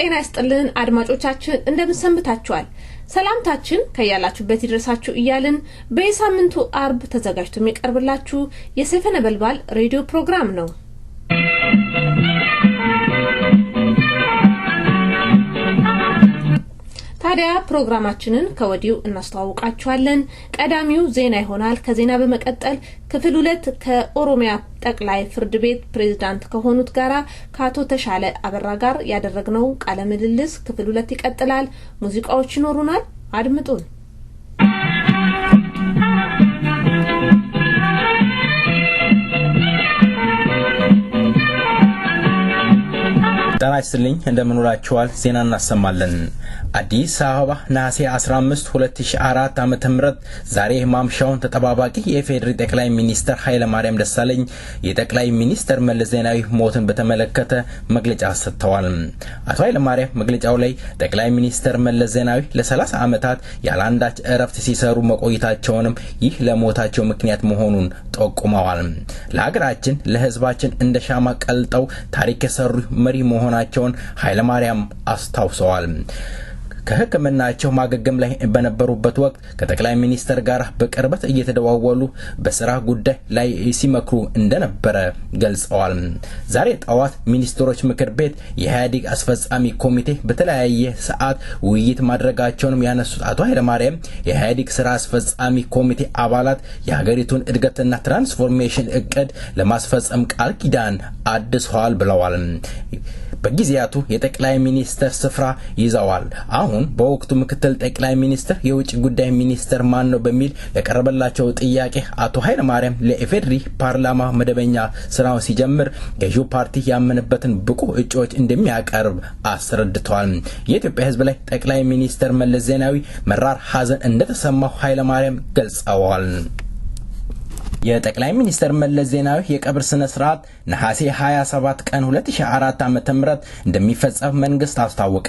ጤና ይስጥልን አድማጮቻችን እንደምን ሰንብታችኋል? ሰላምታችን ከያላችሁበት ይድረሳችሁ እያልን በየሳምንቱ አርብ ተዘጋጅቶ የሚቀርብላችሁ የሰይፈ ነበልባል ሬዲዮ ፕሮግራም ነው። ታዲያ ፕሮግራማችንን ከወዲሁ እናስተዋውቃችኋለን። ቀዳሚው ዜና ይሆናል። ከዜና በመቀጠል ክፍል 2 ከኦሮሚያ ጠቅላይ ፍርድ ቤት ፕሬዝዳንት ከሆኑት ጋራ ከአቶ ተሻለ አበራ ጋር ያደረግነው ቃለ ምልልስ ክፍል 2 ይቀጥላል። ሙዚቃዎች ይኖሩናል፣ አድምጡን። ጤና ይስጥልኝ እንደምን ውላችኋል? ዜና እናሰማለን። አዲስ አበባ ነሐሴ 15 2004 ዓ.ም ዛሬ ማምሻውን ተጠባባቂ የፌዴሪ ጠቅላይ ሚኒስትር ኃይለ ማርያም ደሳለኝ የጠቅላይ ሚኒስትር መለስ ዜናዊ ሞትን በተመለከተ መግለጫ ሰጥተዋል። አቶ ኃይለ ማርያም መግለጫው ላይ ጠቅላይ ሚኒስትር መለስ ዜናዊ ለ30 ዓመታት ያላንዳች እረፍት ሲሰሩ መቆየታቸውንም ይህ ለሞታቸው ምክንያት መሆኑን ጠቁመዋል። ለሀገራችን ለህዝባችን እንደ ሻማ ቀልጠው ታሪክ የሰሩ መሪ መሆናቸውን ኃይለ ማርያም አስታውሰዋል። ከህክምናቸው ማገገም ላይ በነበሩበት ወቅት ከጠቅላይ ሚኒስትር ጋር በቅርበት እየተደዋወሉ በስራ ጉዳይ ላይ ሲመክሩ እንደነበረ ገልጸዋል። ዛሬ ጠዋት ሚኒስትሮች ምክር ቤት የኢህአዴግ አስፈጻሚ ኮሚቴ በተለያየ ሰዓት ውይይት ማድረጋቸውንም ያነሱት አቶ ኃይለ ማርያም የኢህአዴግ ስራ አስፈጻሚ ኮሚቴ አባላት የሀገሪቱን እድገትና ትራንስፎርሜሽን እቅድ ለማስፈጸም ቃል ኪዳን አድሰዋል ብለዋል። በጊዜያቱ የጠቅላይ ሚኒስትር ስፍራ ይዘዋል። አሁን በወቅቱ ምክትል ጠቅላይ ሚኒስትር የውጭ ጉዳይ ሚኒስትር ማን ነው በሚል ለቀረበላቸው ጥያቄ አቶ ኃይለ ማርያም ለኢፌዴሪ ፓርላማ መደበኛ ስራው ሲጀምር ገዢው ፓርቲ ያመነበትን ብቁ እጩዎች እንደሚያቀርብ አስረድተዋል። የኢትዮጵያ ህዝብ ላይ ጠቅላይ ሚኒስትር መለስ ዜናዊ መራር ሐዘን እንደተሰማው ኃይለ ማርያም ገልጸዋል። የጠቅላይ ሚኒስትር መለስ ዜናዊ የቀብር ስነ ስርዓት ነሐሴ 27 ቀን 2004 ዓ.ም እንደሚፈጸም መንግስት አስታወቀ።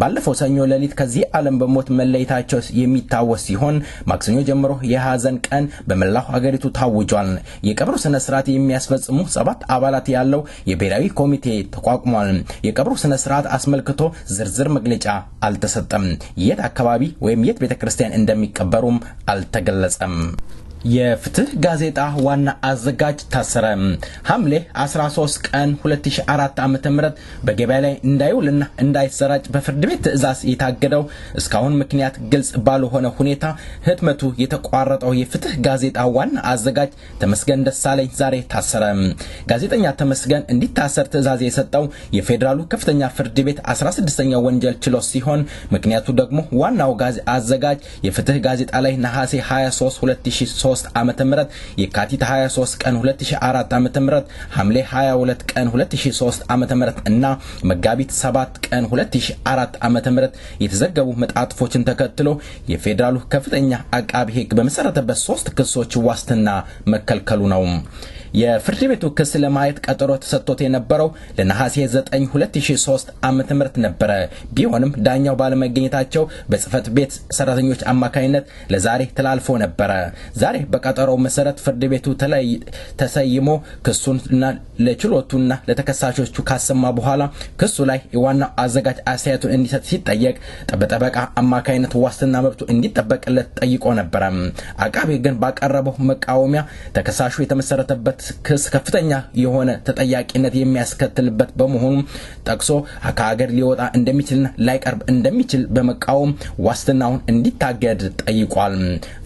ባለፈው ሰኞ ሌሊት ከዚህ ዓለም በሞት መለየታቸው የሚታወስ ሲሆን ማክሰኞ ጀምሮ የሐዘን ቀን በመላው ሀገሪቱ ታውጇል። የቀብሩ ስነ ስርዓት የሚያስፈጽሙ 7 አባላት ያለው የብሔራዊ ኮሚቴ ተቋቁሟል። የቀብሩ ስነ ስርዓት አስመልክቶ ዝርዝር መግለጫ አልተሰጠም። የት አካባቢ ወይም የት ቤተክርስቲያን እንደሚቀበሩም አልተገለጸም። የፍትህ ጋዜጣ ዋና አዘጋጅ ታሰረ። ሐምሌ 13 ቀን 2004 ዓ.ም በገበያ ላይ እንዳይውልና እንዳይሰራጭ በፍርድ ቤት ትዕዛዝ የታገደው እስካሁን ምክንያት ግልጽ ባልሆነ ሁኔታ ህትመቱ የተቋረጠው የፍትህ ጋዜጣ ዋና አዘጋጅ ተመስገን ደሳለኝ ዛሬ ታሰረ። ጋዜጠኛ ተመስገን እንዲታሰር ትዕዛዝ የሰጠው የፌዴራሉ ከፍተኛ ፍርድ ቤት 16ኛ ወንጀል ችሎት ሲሆን ምክንያቱ ደግሞ ዋናው አዘጋጅ የፍትህ ጋዜጣ ላይ ነሐሴ 23 2003 ዓመተ ምህረት የካቲት 23 ቀን 2004 ዓመተ ምህረት ሐምሌ 22 ቀን 2003 ዓመተ ምህረት እና መጋቢት 7 ቀን 2004 ዓመተ ምህረት የተዘገቡ መጣጥፎችን ተከትሎ የፌዴራሉ ከፍተኛ አቃቤ ሕግ በመሰረተበት 3 ክሶች ዋስትና መከልከሉ ነው። የፍርድ ቤቱ ክስ ለማየት ቀጠሮ ተሰጥቶት የነበረው ለነሐሴ 9 2003 ዓመተ ምህረት ነበር። ቢሆንም ዳኛው ባለመገኘታቸው በጽህፈት ቤት ሰራተኞች አማካይነት ለዛሬ ተላልፎ ነበር። ዛሬ በቀጠሮው መሰረት ፍርድ ቤቱ ተሰይሞ ክሱንና ለችሎቱና ለተከሳሾቹ ካሰማ በኋላ ክሱ ላይ የዋናው አዘጋጅ አስተያየቱን እንዲሰጥ ሲጠየቅ በጠበቃ አማካይነት ዋስትና መብቱ እንዲጠበቅለት ጠይቆ ነበር። አቃቤ ግን ባቀረበው መቃወሚያ ተከሳሹ የተመሰረተበት ክስ ከፍተኛ የሆነ ተጠያቂነት የሚያስከትልበት በመሆኑ ጠቅሶ ከሀገር ሊወጣ እንደሚችልና ላይቀርብ እንደሚችል በመቃወም ዋስትናውን እንዲታገድ ጠይቋል።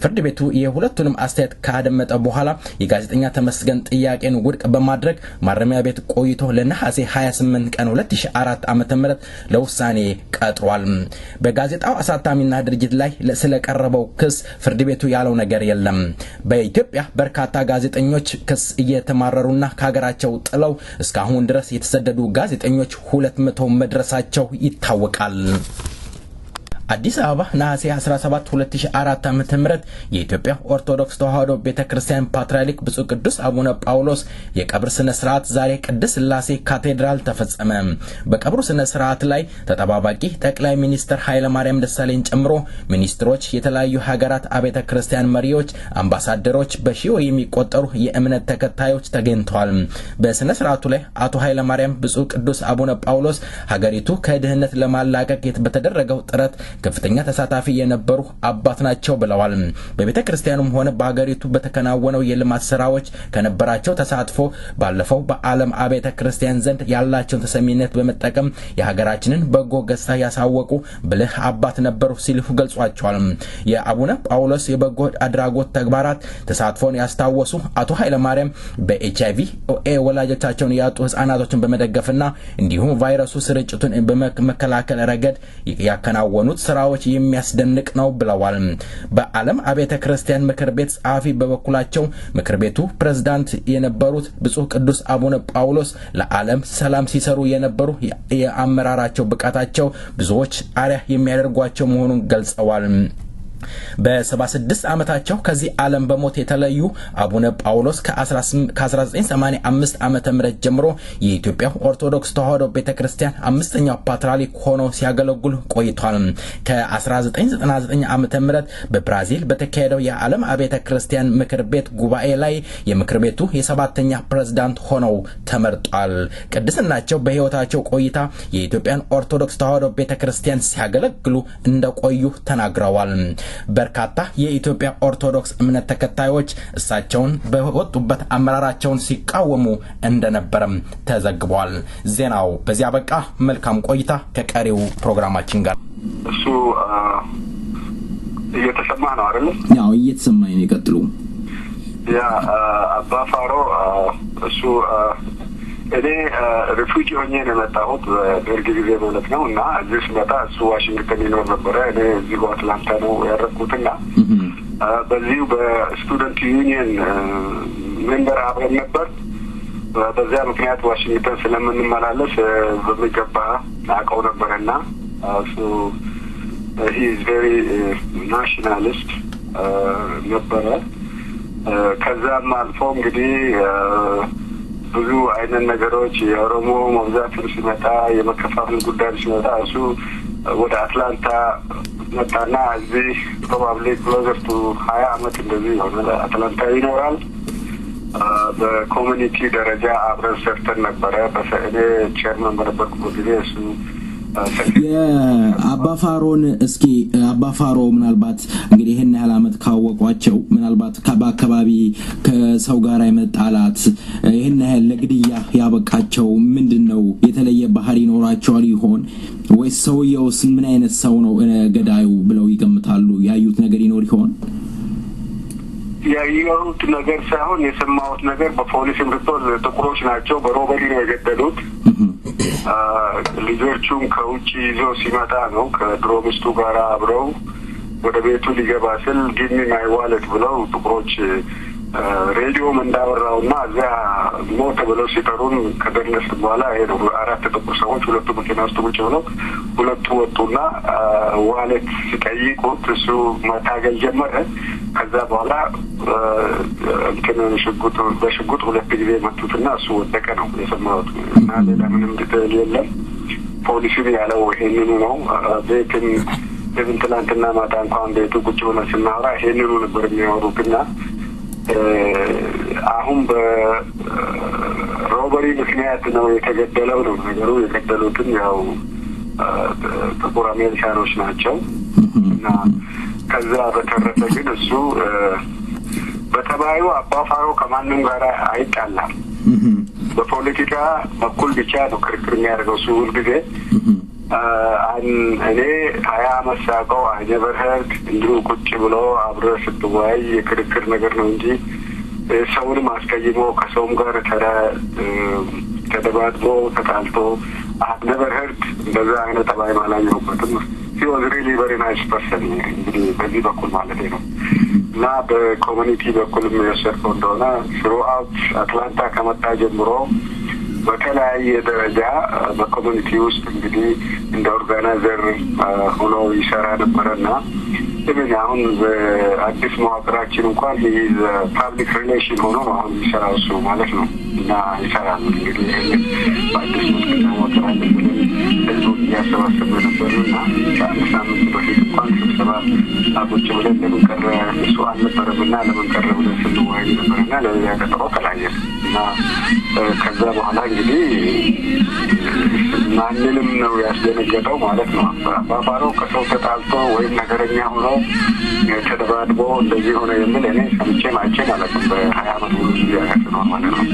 ፍርድ ቤቱ የሁለቱንም አስተያየት ካደመጠ በኋላ የጋዜጠኛ ተመስገን ጥያቄን ውድቅ በማድረግ ማረሚያ ቤት ቆይቶ ለነሐሴ 28 ቀን 2004 ዓ.ም ለውሳኔ ቀጥሯል። በጋዜጣው አሳታሚና ድርጅት ላይ ስለቀረበው ክስ ፍርድ ቤቱ ያለው ነገር የለም። በኢትዮጵያ በርካታ ጋዜጠኞች ክስ እየተማረሩና ከሀገራቸው ጥለው እስካሁን ድረስ የተሰደዱ ጋዜጠኞች 200 መድረሳቸው ይታወቃል። አዲስ አበባ ነሐሴ 17 2004 ዓመተ ምህረት የኢትዮጵያ ኦርቶዶክስ ተዋሕዶ ቤተክርስቲያን ፓትርያርክ ብፁዕ ቅዱስ አቡነ ጳውሎስ የቀብር ስነ ስርዓት ዛሬ ቅድስት ሥላሴ ካቴድራል ተፈጸመ። በቀብሩ ስነ ስርዓት ላይ ተጠባባቂ ጠቅላይ ሚኒስትር ኃይለ ማርያም ደሳለኝ ጨምሮ ሚኒስትሮች፣ የተለያዩ ሀገራት አብያተ ክርስቲያን መሪዎች፣ አምባሳደሮች፣ በሺዎች የሚቆጠሩ የእምነት ተከታዮች ተገኝተዋል። በስነ ስርዓቱ ላይ አቶ ኃይለ ማርያም ብፁዕ ቅዱስ አቡነ ጳውሎስ ሀገሪቱ ከድህነት ለማላቀቅ በተደረገው ጥረት ከፍተኛ ተሳታፊ የነበሩ አባት ናቸው ብለዋል። በቤተ ክርስቲያኑም ሆነ በአገሪቱ በተከናወነው የልማት ስራዎች ከነበራቸው ተሳትፎ ባለፈው በዓለም አብያተ ክርስቲያን ዘንድ ያላቸውን ተሰሚነት በመጠቀም የሀገራችንን በጎ ገጽታ ያሳወቁ ብልህ አባት ነበሩ ሲሉ ገልጿቸዋል። የአቡነ ጳውሎስ የበጎ አድራጎት ተግባራት ተሳትፎን ያስታወሱ አቶ ኃይለ ማርያም በኤችአይቪ ወላጆቻቸውን ያጡ ህፃናቶችን በመደገፍና እንዲሁም ቫይረሱ ስርጭቱን በመከላከል ረገድ ያከናወኑት ስራዎች የሚያስደንቅ ነው ብለዋል። በዓለም አብያተ ክርስቲያን ምክር ቤት ጸሐፊ በበኩላቸው ምክር ቤቱ ፕሬዝዳንት የነበሩት ብፁዕ ቅዱስ አቡነ ጳውሎስ ለዓለም ሰላም ሲሰሩ የነበሩ የአመራራቸው ብቃታቸው ብዙዎች አርአያ የሚያደርጓቸው መሆኑን ገልጸዋል። በ76 ዓመታቸው ከዚህ ዓለም በሞት የተለዩ አቡነ ጳውሎስ ከ1985 ዓመተ ምህረት ጀምሮ የኢትዮጵያ ኦርቶዶክስ ተዋሕዶ ቤተክርስቲያን አምስተኛው ፓትርያርክ ሆነው ሲያገለግሉ ቆይቷል። ከ1999 ዓመተ ምህረት በብራዚል በተካሄደው የዓለም አብያተ ክርስቲያን ምክር ቤት ጉባኤ ላይ የምክር ቤቱ የሰባተኛ ፕሬዝዳንት ሆነው ተመርጧል። ቅድስናቸው በህይወታቸው ቆይታ የኢትዮጵያን ኦርቶዶክስ ተዋሕዶ ቤተክርስቲያን ሲያገለግሉ እንደቆዩ ተናግረዋል። በርካታ የኢትዮጵያ ኦርቶዶክስ እምነት ተከታዮች እሳቸውን በወጡበት አመራራቸውን ሲቃወሙ እንደነበረም ተዘግቧል። ዜናው በዚያ በቃ። መልካም ቆይታ ከቀሪው ፕሮግራማችን ጋር። እሱ እየተሰማ ነው አይደል? ያው እየተሰማኝ ነው። ይቀጥሉ። ያ አባ ፋሮ እሱ እኔ ሪፉጂ ሆኜ ነው የመጣሁት በደርግ ጊዜ ማለት ነው። እና እዚህ ስመጣ እሱ ዋሽንግተን ይኖር ነበረ። እኔ እዚሁ አትላንታ ነው ያረፍኩትና በዚሁ በስቱደንት ዩኒየን ሜምበር አብረን ነበር። በዚያ ምክንያት ዋሽንግተን ስለምንመላለስ በሚገባ አውቀው ነበረና እሱ he is very nationalist ነበረ። ከዛም አልፎ እንግዲህ ብዙ አይነት ነገሮች የኦሮሞ መብዛትን ሲመጣ የመከፋፈል ጉዳይ ሲመጣ እሱ ወደ አትላንታ መጣና እዚህ ፕሮባብሊ ክሎዘር ቱ 20 ዓመት እንደዚህ ወደ አትላንታ ይኖራል። በኮሚኒቲ ደረጃ አብረን ሰርተን ነበረ። በሰኔ ቼርመን በነበርኩበት ጊዜ እሱ የአባፋሮን እስኪ አባፋሮ ምናልባት እንግዲህ ይሄን ያህል ዓመት ካወቋቸው ምናልባት በአካባቢ ከሰው ጋር የመጣላት ይሄን ያህል ለግድያ ያበቃቸው ምንድነው? የተለየ ባህሪ ይኖራቸዋል ይሆን ወይስ ሰውየውስ ምን አይነት ሰው ነው ገዳዩ ብለው ይገምታሉ? ያዩት ነገር ይኖር ይሆን? ያዩት ነገር ሳይሆን የሰማሁት ነገር በፖሊስም ሪፖርት ጥቁሮች ናቸው በሮበሪ ነው የገደሉት። ልጆቹም ከውጭ ይዞ ሲመጣ ነው ከድሮ ሚስቱ ጋር አብረው ወደ ቤቱ ሊገባ ስል ጊቭ ሚ ማይ ዋሌት ብለው ጥቁሮች ሬዲዮም እንዳወራውና እዚያ ሞተ ብለው ሲጠሩን ከደረስ በኋላ ሄደው 4 ጥቁር ሰዎች ሁለቱ መኪና ውስጥ ቁጭ ብለው ሁለቱ ወጡና ዋሌት ሲጠይቁት እሱ መታገል ጀመረ። ከዛ በኋላ በሽጉጥ 2 ጊዜ መቱትና እሱ ወደቀ ነው የሰማሁት። እና ሌላ ምንም ዲቴል የለም። ፖሊሱ ያለው ይሄንኑ ነው። ቤትም ትናንትና ማታ እንኳን ቤቱ ቁጭ ብለን ስናወራ ይሄንኑ ነበር የሚያወሩትና አሁን በሮበሪ ምክንያት ነው የተገደለው ነው ነገሩ። የገደሉትን ያው ጥቁር አሜሪካኖች ናቸው። እና ከዛ በተረፈ ግን እሱ በተባዩ አባፋሮ ከማንም ጋር አይጣላም። በፖለቲካ በኩል ብቻ ነው ክርክር የሚያደርገው እሱ ሁልጊዜ። እኔ 20 ዓመት ሳውቀው አይ ኔቨር ሄርድ እንዲሁ ቁጭ ብሎ አብረህ ስትወያይ የክርክር ነገር ነው እንጂ ሰውንም አስቀይሞ ከሰውም ጋር ተደባድቦ ተጣልቶ አይ ኔቨር ሄርድ እንደዛ አይነት ጠባይ አላየሁበትም። he was really very nice person እንግዲህ በዚህ በኩል ማለት ነው። እና በኮሚኒቲ በኩል የሚወሰድከው እንደሆነ throughout አትላንታ ከመጣ ጀምሮ በተለያየ ደረጃ በኮሚኒቲ ውስጥ እንግዲህ እንደ ኦርጋናይዘር ሆኖ ይሰራ ነበርና ግን አሁን በአዲስ መዋቅራችን እንኳን ፓብሊክ ሪሌሽን ሆኖ ነው አሁን ይሰራው እሱ ማለት ነው እና ይሰራል እንግዲህ በአዲስ መዋቅራችን ህዝቡ እያሰባሰበ ነበርና ከአንድ ሳምንት በፊት እንኳን ስብሰባ ቁጭ ብለን ለምን ቀረ እሱ አልነበረምና ለምን ቀረ ብለን ስንወያይ ነበርና ለሌላ ቀጠሮ ተለያየን እና ከዛ በኋላ እንግዲህ ማንንም ነው ያስደነገጠው ማለት ነው። አባፋሮ ከሰው ተጣልቶ ወይም ነገረኛ ሆኖ ተደባድቦ እንደዚህ ሆነ የሚል እኔ ሰምቼም አይቼም አላውቅም። በ20 ዓመት ሙሉ ያያስነው ማለት ነው።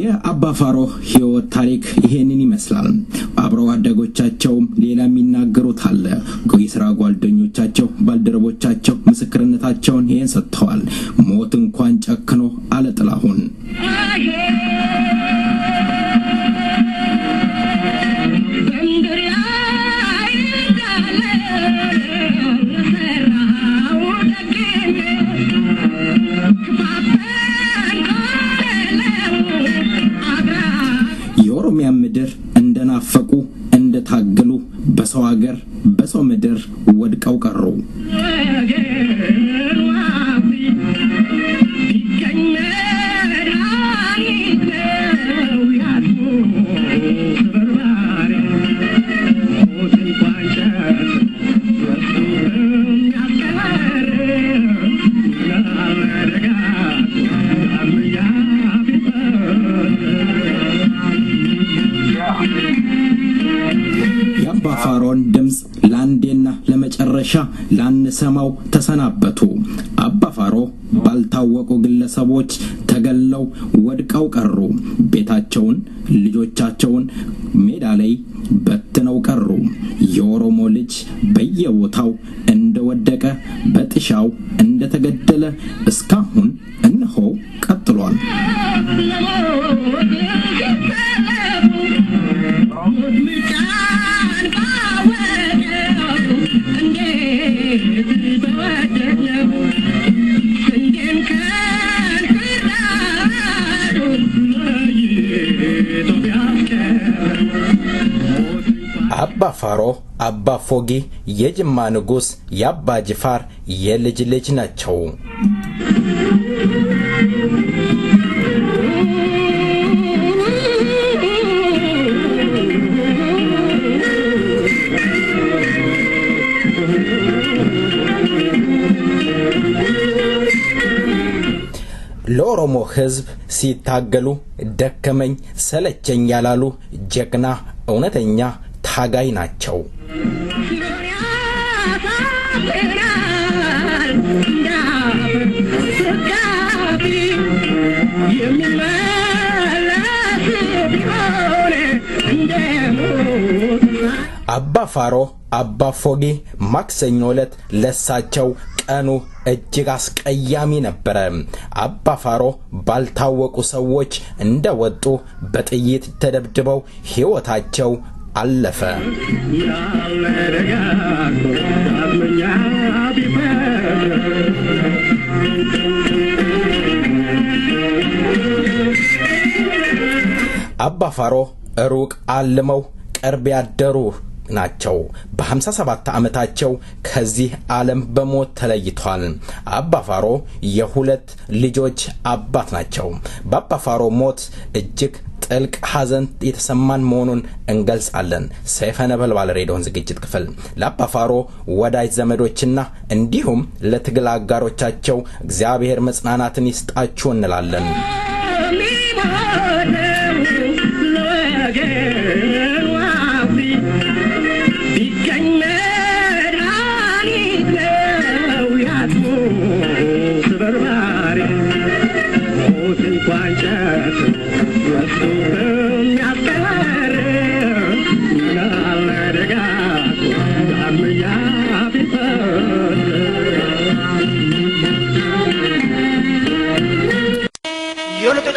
የአባፋሮ ህይወት ታሪክ ይሄንን ይመስላል። አብረው አደጎቻቸውም ሌላ የሚናገሩት አለ። የሥራ ጓደኞቻቸው ባልደረቦቻቸው ምስክርነታቸውን ይሄን ሰጥተዋል። ሞት እንኳን ጨክኖ አለ ጥላሁን የኦሮሚያ ምድር እንደናፈቁ እንደታገሉ በሰው ሀገር በሰው ምድር ወድቀው ቀሩ። የአባፋሮን ድምጽ ላንዴና ለመጨረሻ ላንሰማው ተሰናበቱ። አባፋሮ ባልታወቁ ግለሰቦች ተገለው ወድቀው ቀሩ። ቤታቸውን ልጆቻቸውን ሜዳ ላይ በትነው ቀሩ። የኦሮሞ ልጅ በየቦታው እንደወደቀ በጥሻው እንደተገደለ እስካሁን እነሆ ቀጥሏል። አባፋሮ አባፎጊ የጅማ ንጉስ የአባ ጅፋር የልጅ ልጅ ናቸው። ለኦሮሞ ህዝብ ሲታገሉ ደከመኝ ሰለቸኝ ያላሉ ጀግና እውነተኛ ታጋይ ናቸው። አባፋሮ አባፎጊ ማክሰኞ ዕለት ለሳቸው ቀኑ እጅግ አስቀያሚ ነበረ። አባፋሮ ባልታወቁ ሰዎች እንደወጡ በጥይት ተደብድበው ሕይወታቸው አለፈ። አባፋሮ ሩቅ አልመው ቅርብ ያደሩ ናቸው። በ57 ዓመታቸው ከዚህ ዓለም በሞት ተለይቷል። አባፋሮ የሁለት ልጆች አባት ናቸው። በአባፋሮ ሞት እጅግ ጥልቅ ሐዘን የተሰማን መሆኑን እንገልጻለን። ሰይፈ ነበልባል ሬዲዮን ዝግጅት ክፍል ለአባፋሮ ወዳጅ ዘመዶችና እንዲሁም ለትግል አጋሮቻቸው እግዚአብሔር መጽናናትን ይስጣችሁ እንላለን። I'm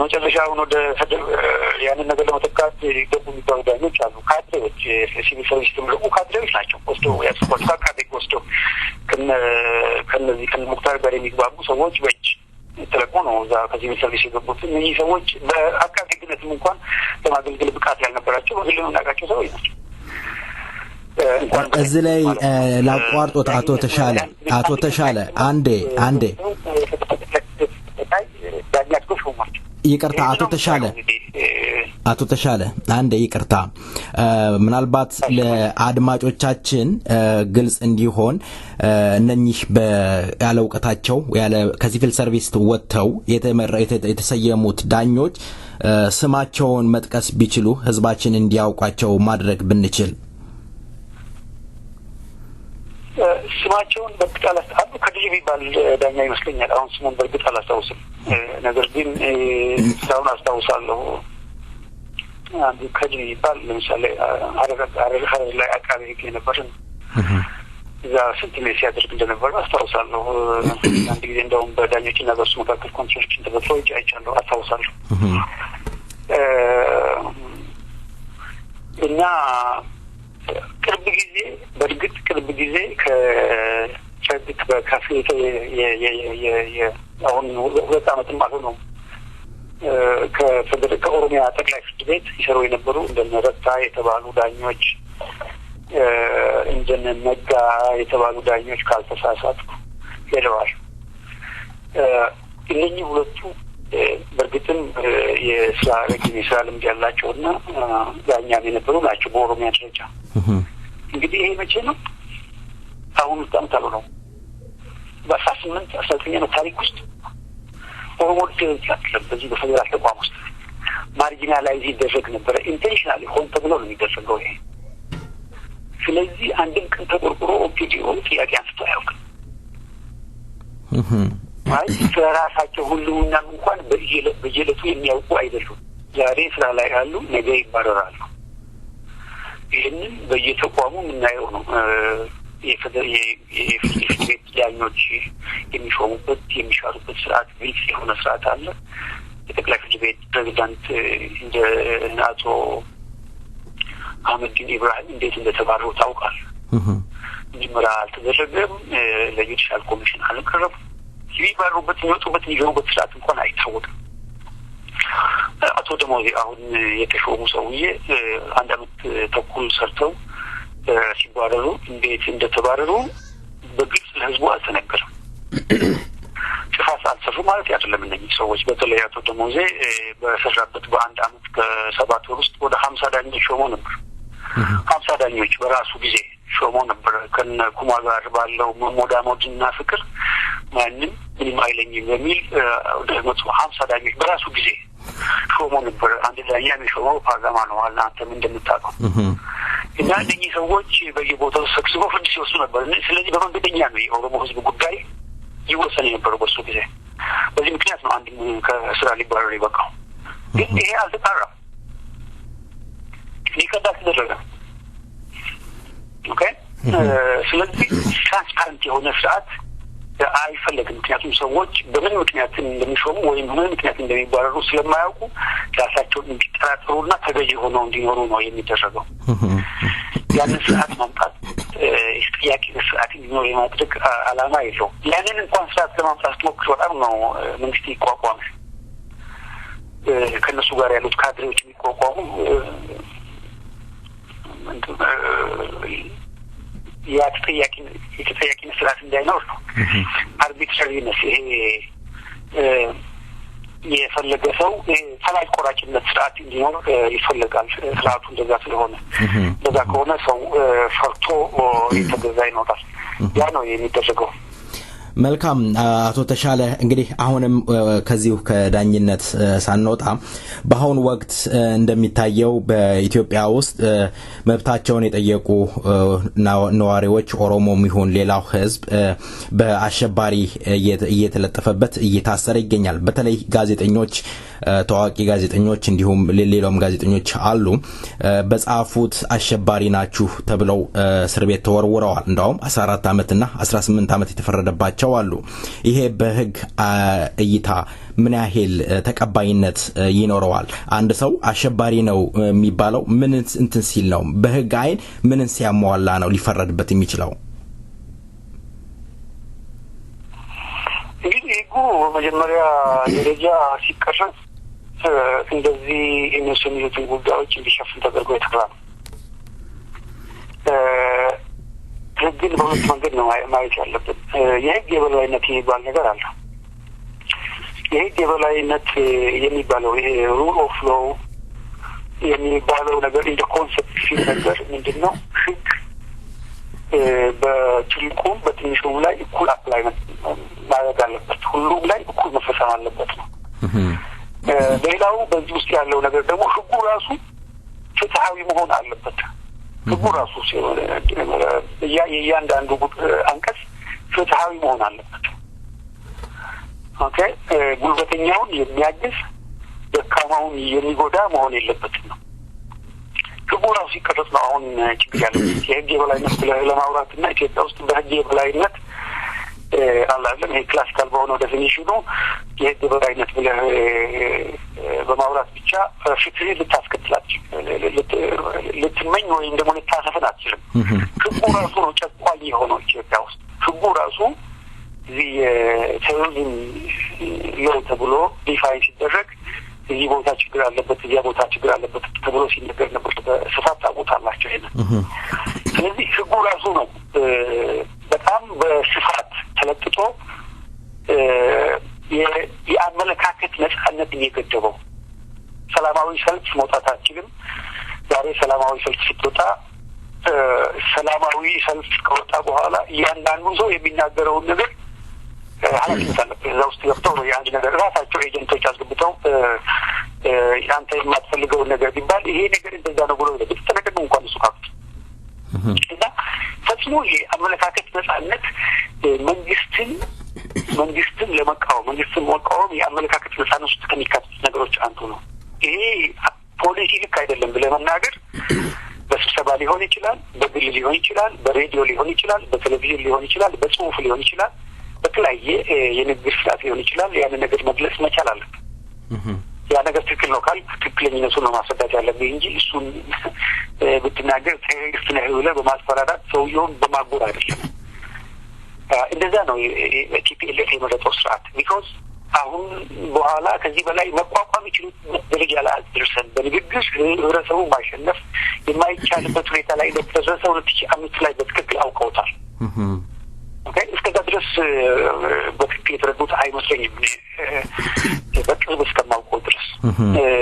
መጨረሻውን ወደ ያንን ነገር ለመተካት ይገቡ የሚባሉ ዳኞች አሉ። ካድሬዎች ሲቪል ሰርቪስ ተምረው ካድሬዎች ናቸው። ወስደው ያስቆጣ ካድሬ ወስደው ከነዚህ ከሙክታር ጋር የሚግባቡ ሰዎች በእጅ ተለቆ ነው እዛ ከሲቪል ሰርቪስ የገቡት። እነዚህ ሰዎች በአቃቤ ሕግነትም እንኳን ለማገልገል ብቃት ያልነበራቸው በግል የምናውቃቸው ሰዎች ናቸው። እዚህ ላይ ላቋርጦት አቶ ተሻለ አንዴ ይቅርታ አቶ ተሻለ አንዴ ይቅርታ ምናልባት ለአድማጮቻችን ግልጽ እንዲሆን እነኚህ ያለ ዕውቀታቸው ያለ ከሲቪል ሰርቪስ ወጥተው የተሰየሙት ዳኞች ስማቸውን መጥቀስ ቢችሉ ህዝባችን እንዲያውቃቸው ማድረግ ብንችል። ስማቸውን በእርግጥ አላስታውስም። ከድል የሚባል ዳኛ ይመስለኛል። አሁን ስሙን በእርግጥ አላስታውስም። ነገር ግን ስራውን አስታውሳለሁ። አንዱ ከድል የሚባል ለምሳሌ ሀረር ላይ አቃቤ ሕግ የነበረ እዛ ስንት ሜ ሲያደርግ እንደነበረ አስታውሳለሁ። አንድ ጊዜ እንደውም በዳኞችና በእሱ መካከል ኮንትሮችን ተፈጥሮ አይቻለሁ፣ አስታውሳለሁ። እና ቅርብ ጊዜ ከጨርቅ በካፌ አሁን 2 ዓመትም አልሆነውም ከኦሮሚያ ጠቅላይ ፍርድ ቤት ይሰሩ የነበሩ እንደነ ረታ የተባሉ ዳኞች እንደነ ነጋ የተባሉ ዳኞች ካልተሳሳትኩ ሄደዋል። እነኚህ ሁለቱ በእርግጥም የስራ ልምድ ያላቸውና ዳኛም የነበሩ ናቸው በኦሮሚያ ደረጃ። እንግዲህ ይሄ መቼ ነው? አሁን ታምታሉ ነው። በ18 ታሪክ ውስጥ ኦሮሞ ደረጃ በዚህ በፌደራል ተቋም ውስጥ ማርጂናላይዝ ይደረግ ነበር። ኢንቴንሽናሊ ሆን ተብሎ ነው የሚደረገው ይሄ። ስለዚህ አንድም ቀን ተቆርቆሮ ኦፒዲኦ ጥያቄ አንስቶ አያውቅም። ማለት ስለራሳቸው ሁሉና እንኳን በየለቱ የሚያውቁ አይደሉም። ዛሬ ስራ ላይ ያሉ ነገ ይባረራሉ። ይህንን በየተቋሙ የምናየው ነው። የፍርድ ቤት ዳኞች የሚሾሙበት የሚሻሩበት ስርዓት ግልጽ የሆነ ስርዓት አለ። የጠቅላይ ፍርድ ቤት ፕሬዚዳንት እንደ አቶ አህመዲን ኢብራሂም እንዴት እንደተባረሩ ታውቃል። ምርመራ አልተደረገም። ለጁዲሻል ኮሚሽን አልቀረቡም። የሚባረሩበት የሚወጡበት የሚገቡበት ስርዓት እንኳን አይታወቅም። አቶ ደሞዜ አሁን የተሾሙ ሰውዬ 1 ዓመት ተኩል ሰርተው ሲባረሩ እንዴት እንደተባረሩ በግልጽ ለህዝቡ አልተነገረም። ጥፋት አልሰሩ ማለት አይደለም። እነዚህ ሰዎች በተለይ አቶ ደሞዜ በሰራበት በ1 ዓመት ከ7 ወር ውስጥ ወደ 50 ዳኞች ሾሞ ነበር። 50 ዳኞች በራሱ ጊዜ ሾሞ ነበር። ከነ ኩማ ጋር ባለው መሞዳሞድና ፍቅር ማንም ምንም አይለኝም በሚል ወደ 150 ዳኞች በራሱ ጊዜ ሾሞ ነበር። አንድ ዳኛ የሚሾመው ፓርላማ ነው አለ አንተም እንደምታውቀው። እና እነዚህ ሰዎች በየቦታው ሰክስበው ፍርድ ሲወስዱ ነበር። ስለዚህ በመንገደኛ ነው የኦሮሞ ህዝብ ጉዳይ ይወሰን የነበረው በሱ ጊዜ። በዚህ ምክንያት ነው አንድ ከስራ ሊባረር የበቃው። ግን ይሄ አልተጣራም፣ ሊቀጣ ተደረገ። ኦኬ። ስለዚህ ትራንስፓረንት የሆነ ስርዓት አይፈለግም። ምክንያቱም ሰዎች በምን ምክንያት እንደሚሾሙ ወይም በምን ምክንያት እንደሚባረሩ ስለማያውቁ ራሳቸውን እንዲጠራጠሩና ተገዥ ሆነው እንዲኖሩ ነው የሚደረገው። ያንን ስርዓት ማምጣት ጥያቄ ስርዓት እንዲኖር የማድረግ ዓላማ የለውም። ያንን እንኳን ስርዓት ለማምጣት ሞክሮ በጣም ነው መንግስት ይቋቋም ከነሱ ጋር ያሉት ካድሬዎች የሚቋቋሙ የተጠያቂነት ስርዓት እንዳይኖር ነው። አርቢትራሪነት ይሄ የፈለገ ሰው ፈላጭ ቆራጭነት ስርዓት እንዲኖር ይፈልጋል። ስርዓቱ እንደዛ ስለሆነ እንደዛ ከሆነ ሰው ፈርቶ የተገዛ ይኖራል። ያ ነው የሚደረገው። መልካም አቶ ተሻለ እንግዲህ አሁንም ከዚሁ ከዳኝነት ሳንወጣ በአሁኑ ወቅት እንደሚታየው በኢትዮጵያ ውስጥ መብታቸውን የጠየቁ ነዋሪዎች ኦሮሞም ይሁን ሌላው ህዝብ በአሸባሪ እየተለጠፈበት እየታሰረ ይገኛል። በተለይ ጋዜጠኞች፣ ታዋቂ ጋዜጠኞች እንዲሁም ሌላም ጋዜጠኞች አሉ በጻፉት አሸባሪ ናችሁ ተብለው እስር ቤት ተወርውረዋል። እንደውም 14 ዓመትና 18 ዓመት የተፈረደባቸው ያላቸው አሉ። ይሄ በህግ እይታ ምን ያህል ተቀባይነት ይኖረዋል? አንድ ሰው አሸባሪ ነው የሚባለው ምን እንትን ሲል ነው? በህግ አይን ምን ሲያሟላ ነው ሊፈረድበት የሚችለው? እንግዲህ ህጉ መጀመሪያ ደረጃ ሲቀረጽ እንደዚህ እነሱ የሚሉትን ጉዳዮች እንዲሸፍን ተደርጎ የተሰራ ነው። ህግን በሁለት መንገድ ነው ማየት ያለብን። የህግ የበላይነት የሚባል ነገር አለ። የህግ የበላይነት የሚባለው ይሄ ሩል ኦፍ ሎው የሚባለው ነገር እንደ ኮንሰፕት ሲነገር ምንድነው? ህግ በትልቁም በትንሹም ላይ እኩል አፕላይ ማድረግ አለበት፣ ሁሉም ላይ እኩል መፈጸም አለበት ነው። ሌላው በዚህ ውስጥ ያለው ነገር ደግሞ ህጉ ራሱ ፍትሃዊ መሆን አለበት። ህጉ ራሱ የእያንዳንዱ አንቀጽ ፍትሃዊ መሆን አለበት። ኦኬ፣ ጉልበተኛውን የሚያግዝ ደካማውን የሚጎዳ መሆን የለበትም ነው። ህጉ ራሱ ሲቀረጽ ነው አሁን ችግር ያለው። የህግ የበላይነት ለማውራትና ኢትዮጵያ ውስጥ በህግ የበላይነት አላለም። ይሄ ክላሲካል በሆነው ዴፊኒሽኑ የህግ የበላይነት ብለህ በማውራት ብቻ ፍትህ ልታስከትላችሁ ልትመኝ ወይም ደግሞ ልታሰፍን አትችልም። ህጉ ራሱ ነው ጨቋኝ የሆነው ኢትዮጵያ ውስጥ። ህጉ ራሱ እዚህ ቴሮሪዝም ሎው ተብሎ ዲፋይን ሲደረግ እዚህ ቦታ ችግር አለበት፣ እዚያ ቦታ ችግር አለበት ተብሎ ሲነገር ነበር። በስፋት ታውቁታላችሁ ይሄንን። ስለዚህ ህጉ ራሱ ነው በጣም በስፋት ተለጥጦ የአመለካከት ነጻነት እየገደበው። ሰላማዊ ሰልፍ መውጣት አትችልም። ዛሬ ሰላማዊ ሰልፍ ስትወጣ ሰላማዊ ሰልፍ ከወጣ በኋላ እያንዳንዱ ሰው የሚናገረውን ነገር ኃላፊነት አለበት። እዛ ውስጥ ገብተው ነው የአንድ ነገር ራሳቸው ኤጀንቶች አስገብተው አንተ የማትፈልገውን ነገር ቢባል ይሄ ነገር እንደዛ ነው ብሎ ለብትተነገር ነው እንኳን እሱ ካፍት እና ፈጽሞ የአመለካከት ነጻነት መንግስትን ለመቃወም መንግስትን መቃወም የአመለካከት ነጻነት ውስጥ ከሚካተቱ ነገሮች አንዱ ነው። ይሄ ፖሊሲ ልክ አይደለም ብለህ መናገር በስብሰባ ሊሆን ይችላል፣ በግል ሊሆን ይችላል፣ በሬዲዮ ሊሆን ይችላል፣ በቴሌቪዥን ሊሆን ይችላል፣ በጽሁፍ ሊሆን ይችላል፣ በተለያየ የንግግር ስርዓት ሊሆን ይችላል። ያንን ነገር መግለጽ መቻል አለብን። ያ ነገር ትክክል ነው ካልክ ትክክለኝነቱን ነው ማስረዳት ያለብህ እንጂ እሱን ብትናገር ቴሮሪስት ነህ ብለህ በማስፈራራት ሰውየውን በማጎር አይደለም። እንደዛ ነው ቲፒኤልኤፍ የመረጠው ስርዓት። ቢኮዝ አሁን በኋላ ከዚህ በላይ መቋቋም ይችሉበት ደረጃ ላይ አልደረሰም። በንግግር ህብረተሰቡ ማሸነፍ የማይቻልበት ሁኔታ ላይ እንደተደረሰ 2005 ላይ በትክክል አውቀውታል። ኦኬ፣ እስከዛ ድረስ በትክክል የተረዱት አይመስለኝም። በቅርብ እስከማውቀው ድረስ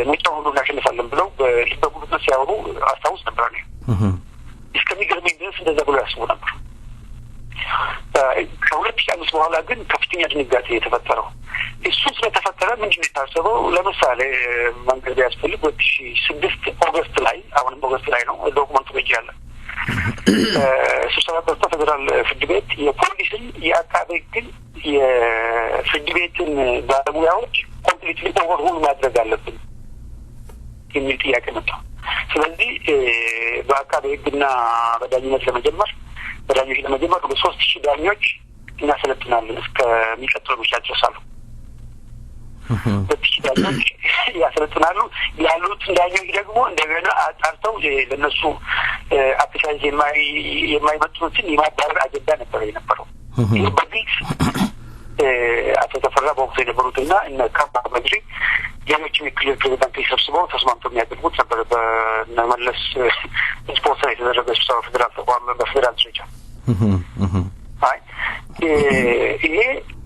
ምርጫ ሁሉ እናሸንፋለን ብለው በልበ ጉልበት ሲያወሩ አስታውስ ነበር። እኔ እስከሚገርመኝ ድረስ እንደዛ ብሎ ያስቡ ነበር። ከ2005 በኋላ ግን ከፍተኛ ድንጋጤ የተፈጠረው እሱ ስለተፈጠረ ምንድን ነው የታሰበው? ለምሳሌ መንገድ ቢያስፈልግ 2006 ኦገስት ላይ አሁንም ኦገስት ላይ ነው ዶክመንቱ በእጅ ያለ ስብሰባ ጠርቶ ፌዴራል ፍርድ ቤት የፖሊስን የአቃቤ ሕግን የፍርድ ቤትን ባለሙያዎች ኮምፕሊትሊ ኦቨርሆል ማድረግ አለብን የሚል ጥያቄ መጣ። ስለዚህ በአቃቤ ሕግና በዳኝነት ለመጀመር ወደ 3000 ዳኞች እናሰለጥናለን እስከሚቀጥለው ምርጫ ድረስ አሉ። 3000 ዳኞች ያሰለጥናሉ። ያሉትን ዳኞች ደግሞ እንደገና አጣርተው ለነሱ አፕታይዝ የማይመጡትን የማባረር አጀንዳ ነበር የነበረው። በግልጽ አቶ ተፈራ በወቅቱ የነበሩትና እነ ካባ መድሪ ሌሎችም የክልል ፕሬዚዳንቶች ሰብስበው ተስማምተው የሚያደርጉት ነበር። በመለስ ስፖንሰር የተደረገ ስብሰባ ፌዴራል ተቋም በፌዴራል ደረጃ ይሄ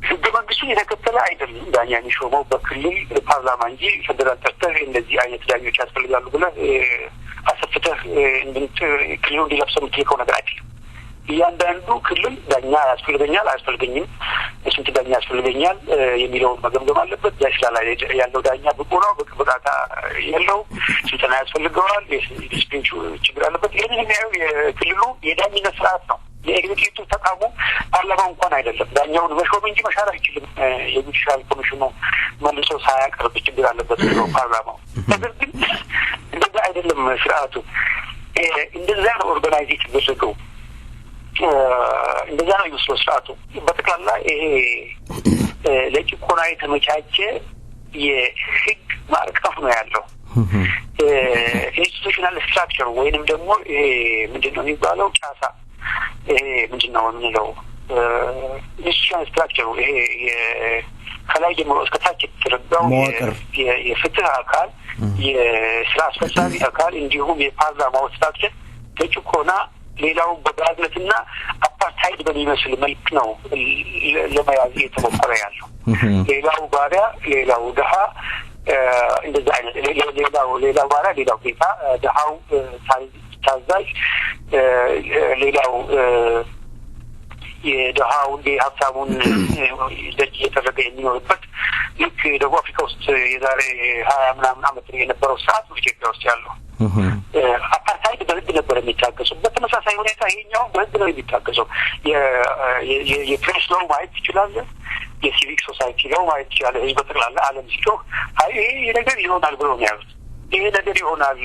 ህገ መንግስቱን የተከተለ አይደለም። ዳኛ የሚሾመው በክልል ፓርላማ እንጂ ፌዴራል ጠርተህ እንደዚህ አይነት ዳኞች ያስፈልጋሉ ብለህ አሰፍተህ ክልሉ እንዲለብሰው የምትልከው ነገር አይደለም። እያንዳንዱ ክልል ዳኛ ያስፈልገኛል አያስፈልገኝም፣ ስንት ዳኛ ያስፈልገኛል የሚለውን መገምገም አለበት። ዳሽላ ላይ ያለው ዳኛ ብቁ ነው፣ ብቃት የለው፣ ስልጠና ያስፈልገዋል፣ የዲስፕሊን ችግር አለበት። ይህንን የሚያየው የክልሉ የዳኝነት ስርዓት ነው። የኤግዚኪዩቲቭ ተቋሙ ፓርላማው እንኳን አይደለም። ዳኛውን መሾም እንጂ መሻር አይችልም። የጁዲሻል ኮሚሽኑ መልሶ ሳያቀርብ ችግር አለበት ነው ፓርላማው። ነገር ግን እንደዛ አይደለም ስርዓቱ። እንደዛ ነው ኦርጋናይዝ የተደረገው። እንደዛ ነው የሚመስለው ስርዓቱ። በጠቅላላ ይሄ ለጭቆና የተመቻቸ የህግ ማዕቀፍ ነው ያለው። ኢንስቲቱሽናል ስትራክቸር ወይንም ደግሞ ይሄ ምንድነው የሚባለው ጫሳ ይሄ ምንድነው የምንለው ኢንስቲቱሽናል ስትራክቸር ይሄ ከላይ ጀምሮ እስከ ታች የተዘረጋው የፍትህ አካል የስራ አስፈጻሚ አካል እንዲሁም የፓርላማው ስትራክቸር ለጭቆና ሌላው በጋዝነትና አፓርታይድ በሚመስል መልክ ነው ለመያዝ የተሞከረ ያለው። ሌላው ባሪያ ሌላው ድሃ እንደዛ አይነት ሌላው ባሪያ ሌላው ጌታ ድሃው ታዛዥ ሌላው የድሃው የሀብታሙን ደጅ እየተደረገ የሚኖርበት ልክ ደቡብ አፍሪካ ውስጥ የዛሬ 20 ምናምን ዓመት የነበረው ሰዓት ኢትዮጵያ ውስጥ ያለው አፓርታይድ በህግ ነበር የሚታገሰው። በተመሳሳይ ሁኔታ ይሄኛው በህግ ነው የሚታገሰው። የፕሬስ ሎው ማየት ይችላል። የሲቪክ ሶሳይቲ ሎው ማየት ይችላል። ህዝብ በጠቅላላ ዓለም ሲጮህ አይ ይሄ ነገር ይሆናል ብሎ ነው ያሉት። ይሄ ነገር ይሆናል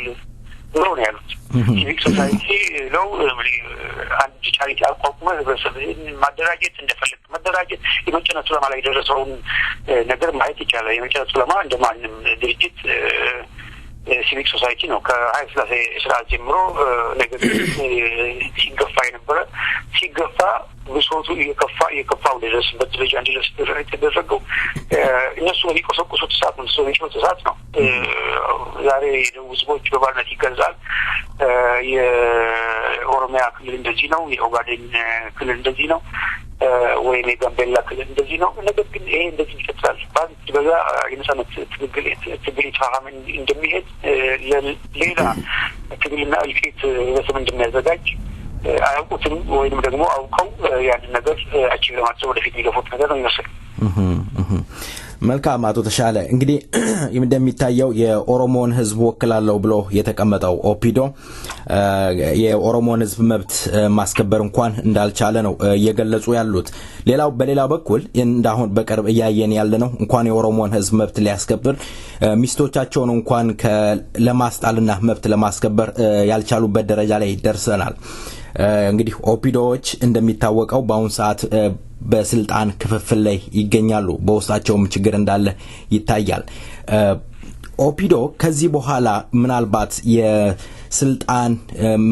ብሎ ነው ያሉት። ሲቪክ ሶሳይቲ ሎው አንድ ቻሪቲ አቋቁሞ ህብረተሰብን ማደራጀት እንደፈለግ መደራጀት የመጨነቱ ለማ ላይ ደረሰውን ነገር ማየት ይቻላል። የመጨነቱ ለማ እንደማንም ድርጅት ሲቪክ ሶሳይቲ ነው ከሀይለ ሥላሴ ስርዓት ጀምሮ ነገር ሲገፋ የነበረ ሲገፋ ብሶቱ የከፋው ደረሰበት ደረጃ እንዲደርስ የተደረገው እነሱ የሚቆሰቁሱት እሳት ነው። እነሱ የሚጮት እሳት ነው። ዛሬ ህዝቦች በባርነት ይገዛል። የኦሮሚያ ክልል እንደዚህ ነው። የኦጋዴን ክልል እንደዚህ ነው። ወይም የጋምቤላ ክልል እንደዚህ ነው። ነገር ግን ይሄ እንደዚህ ይቀጥላል። ባንክ በዛ የነጻነት ትግል ይፋሃም እንደሚሄድ ሌላ ትግልና እልቂት በስም እንደሚያዘጋጅ አያውቁትም ወይንም ደግሞ አውቀው ያንን ነገር አቺቭ ለማድረግ ወደፊት የሚገፉት ነገር ነው ይመስል። መልካም አቶ ተሻለ እንግዲህ እንደሚታየው የኦሮሞን ህዝብ ወክላለሁ ብሎ የተቀመጠው ኦፒዶ የኦሮሞን ህዝብ መብት ማስከበር እንኳን እንዳልቻለ ነው እየገለጹ ያሉት። በሌላ በኩል እንዳሁን በቅርብ እያየን ያለነው እንኳን የኦሮሞን ህዝብ መብት ሊያስከብር ሚስቶቻቸውን እንኳን ለማስጣልና መብት ለማስከበር ያልቻሉበት ደረጃ ላይ ደርሰናል። እንግዲህ ኦፒዶዎች እንደሚታወቀው በአሁን ሰዓት በስልጣን ክፍፍል ላይ ይገኛሉ። በውስጣቸውም ችግር እንዳለ ይታያል። ኦፒዶ ከዚህ በኋላ ምናልባት የስልጣን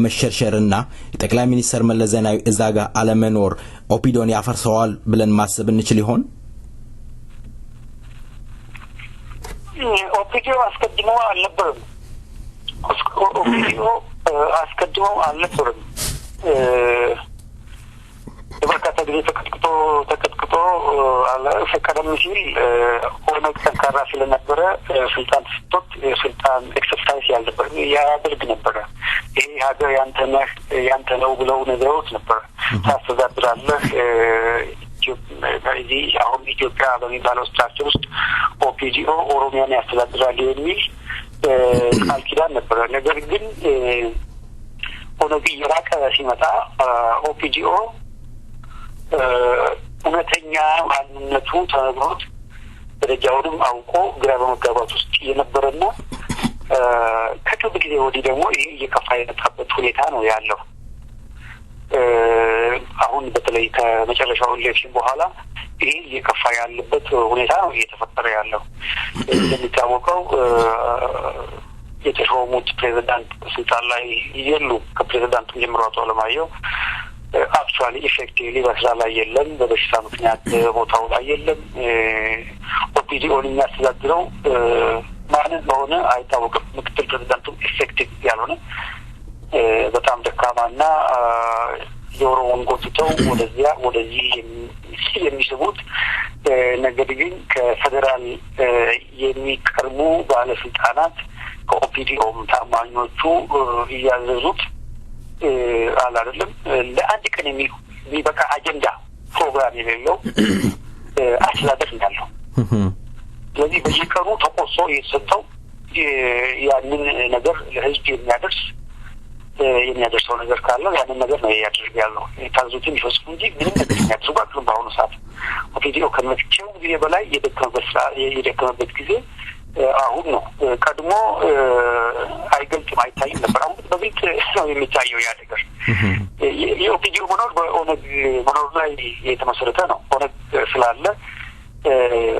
መሸርሸርና ጠቅላይ ሚኒስትር መለስ ዜናዊ እዛ ጋር አለመኖር ኦፒዶን ያፈርሰዋል ብለን ማሰብ እንችል ይሆን? ኦፒዶ አስቀድሞ አልነበረም። ኦፒዶ አስቀድሞ አልነበረም። በርካታ ጊዜ ተቀጥቅጦ ቀደም ሲል ኦነግ ጠንካራ ስለነበረ ስልጣን ተሰጥቶት የስልጣን ኤክሰርሳይዝ ያደርግ ነበረ። ይሄ ሀገር ያንተ ነው ብለው ነገሮች ነበረ። ታስተዳድራለህ እዚህ አሁን ኢትዮጵያ በሚባለው ስትራክቸር ውስጥ ኦፒዲኦ ኦሮሚያን ያስተዳድራል የሚል ቃል ኪዳን ነበረ። ነገር ግን ኦነግ እየራቀ ሲመጣ ኦፒዲኦ እውነተኛ ማንነቱ ተነግሮት ደረጃውንም አውቆ ግራ በመጋባት ውስጥ የነበረና ከቅርብ ጊዜ ወዲህ ደግሞ ይሄ እየከፋ የመጣበት ሁኔታ ነው ያለው። አሁን በተለይ ከመጨረሻው ኢሌክሽን በኋላ ይሄ እየከፋ ያለበት ሁኔታ ነው እየተፈጠረ ያለው። እንደሚታወቀው የተሾሙት ፕሬዝዳንት ስልጣን ላይ የሉ። ከፕሬዝዳንቱ ጀምሮ አቶ አለማየሁ አክቹዋሊ ኢፌክቲቭሊ በስራ ላይ የለም። በበሽታ ምክንያት ቦታው ላይ የለም። ኦፒዲኦን የሚያስተዳድረው ማን እንደሆነ አይታወቅም። ምክትል ፕሬዝዳንቱ ኢፌክቲቭ ያልሆነ በጣም ደካማና ጆሮውን ጎትተው ወደዚህ የሚስቡት ነገር ግን ከፌደራል የሚቀርቡ ባለስልጣናት ከኦፒዲኦም ታማኞቹ እያዘዙት አይደለም ለአንድ ቀን የሚበቃ አጀንዳ ፕሮግራም የሌለው አስተዳደር እንዳለው። ስለዚህ በየቀኑ ተቆሶ የተሰጠው ያንን ነገር ለህዝብ የሚያደርሰው ነገር ካለ ያንን ነገር ነው ያደርግ ያለው። ታዙትን ይፈጽሙ እንጂ ምንም ነገር የሚያደርጉ አይደሉም። በአሁኑ ሰዓት ኦፒዲኦ ከመቼው ጊዜ በላይ የደከመበት ጊዜ አሁን ነው። ቀድሞ አይገልጽም አይታይም ነበር። አሁን በግልጽ ነው የሚታየው ያ ነገር። የኦፒዲዮ መኖር በኦነግ መኖር ላይ የተመሰረተ ነው። ኦነግ ስላለ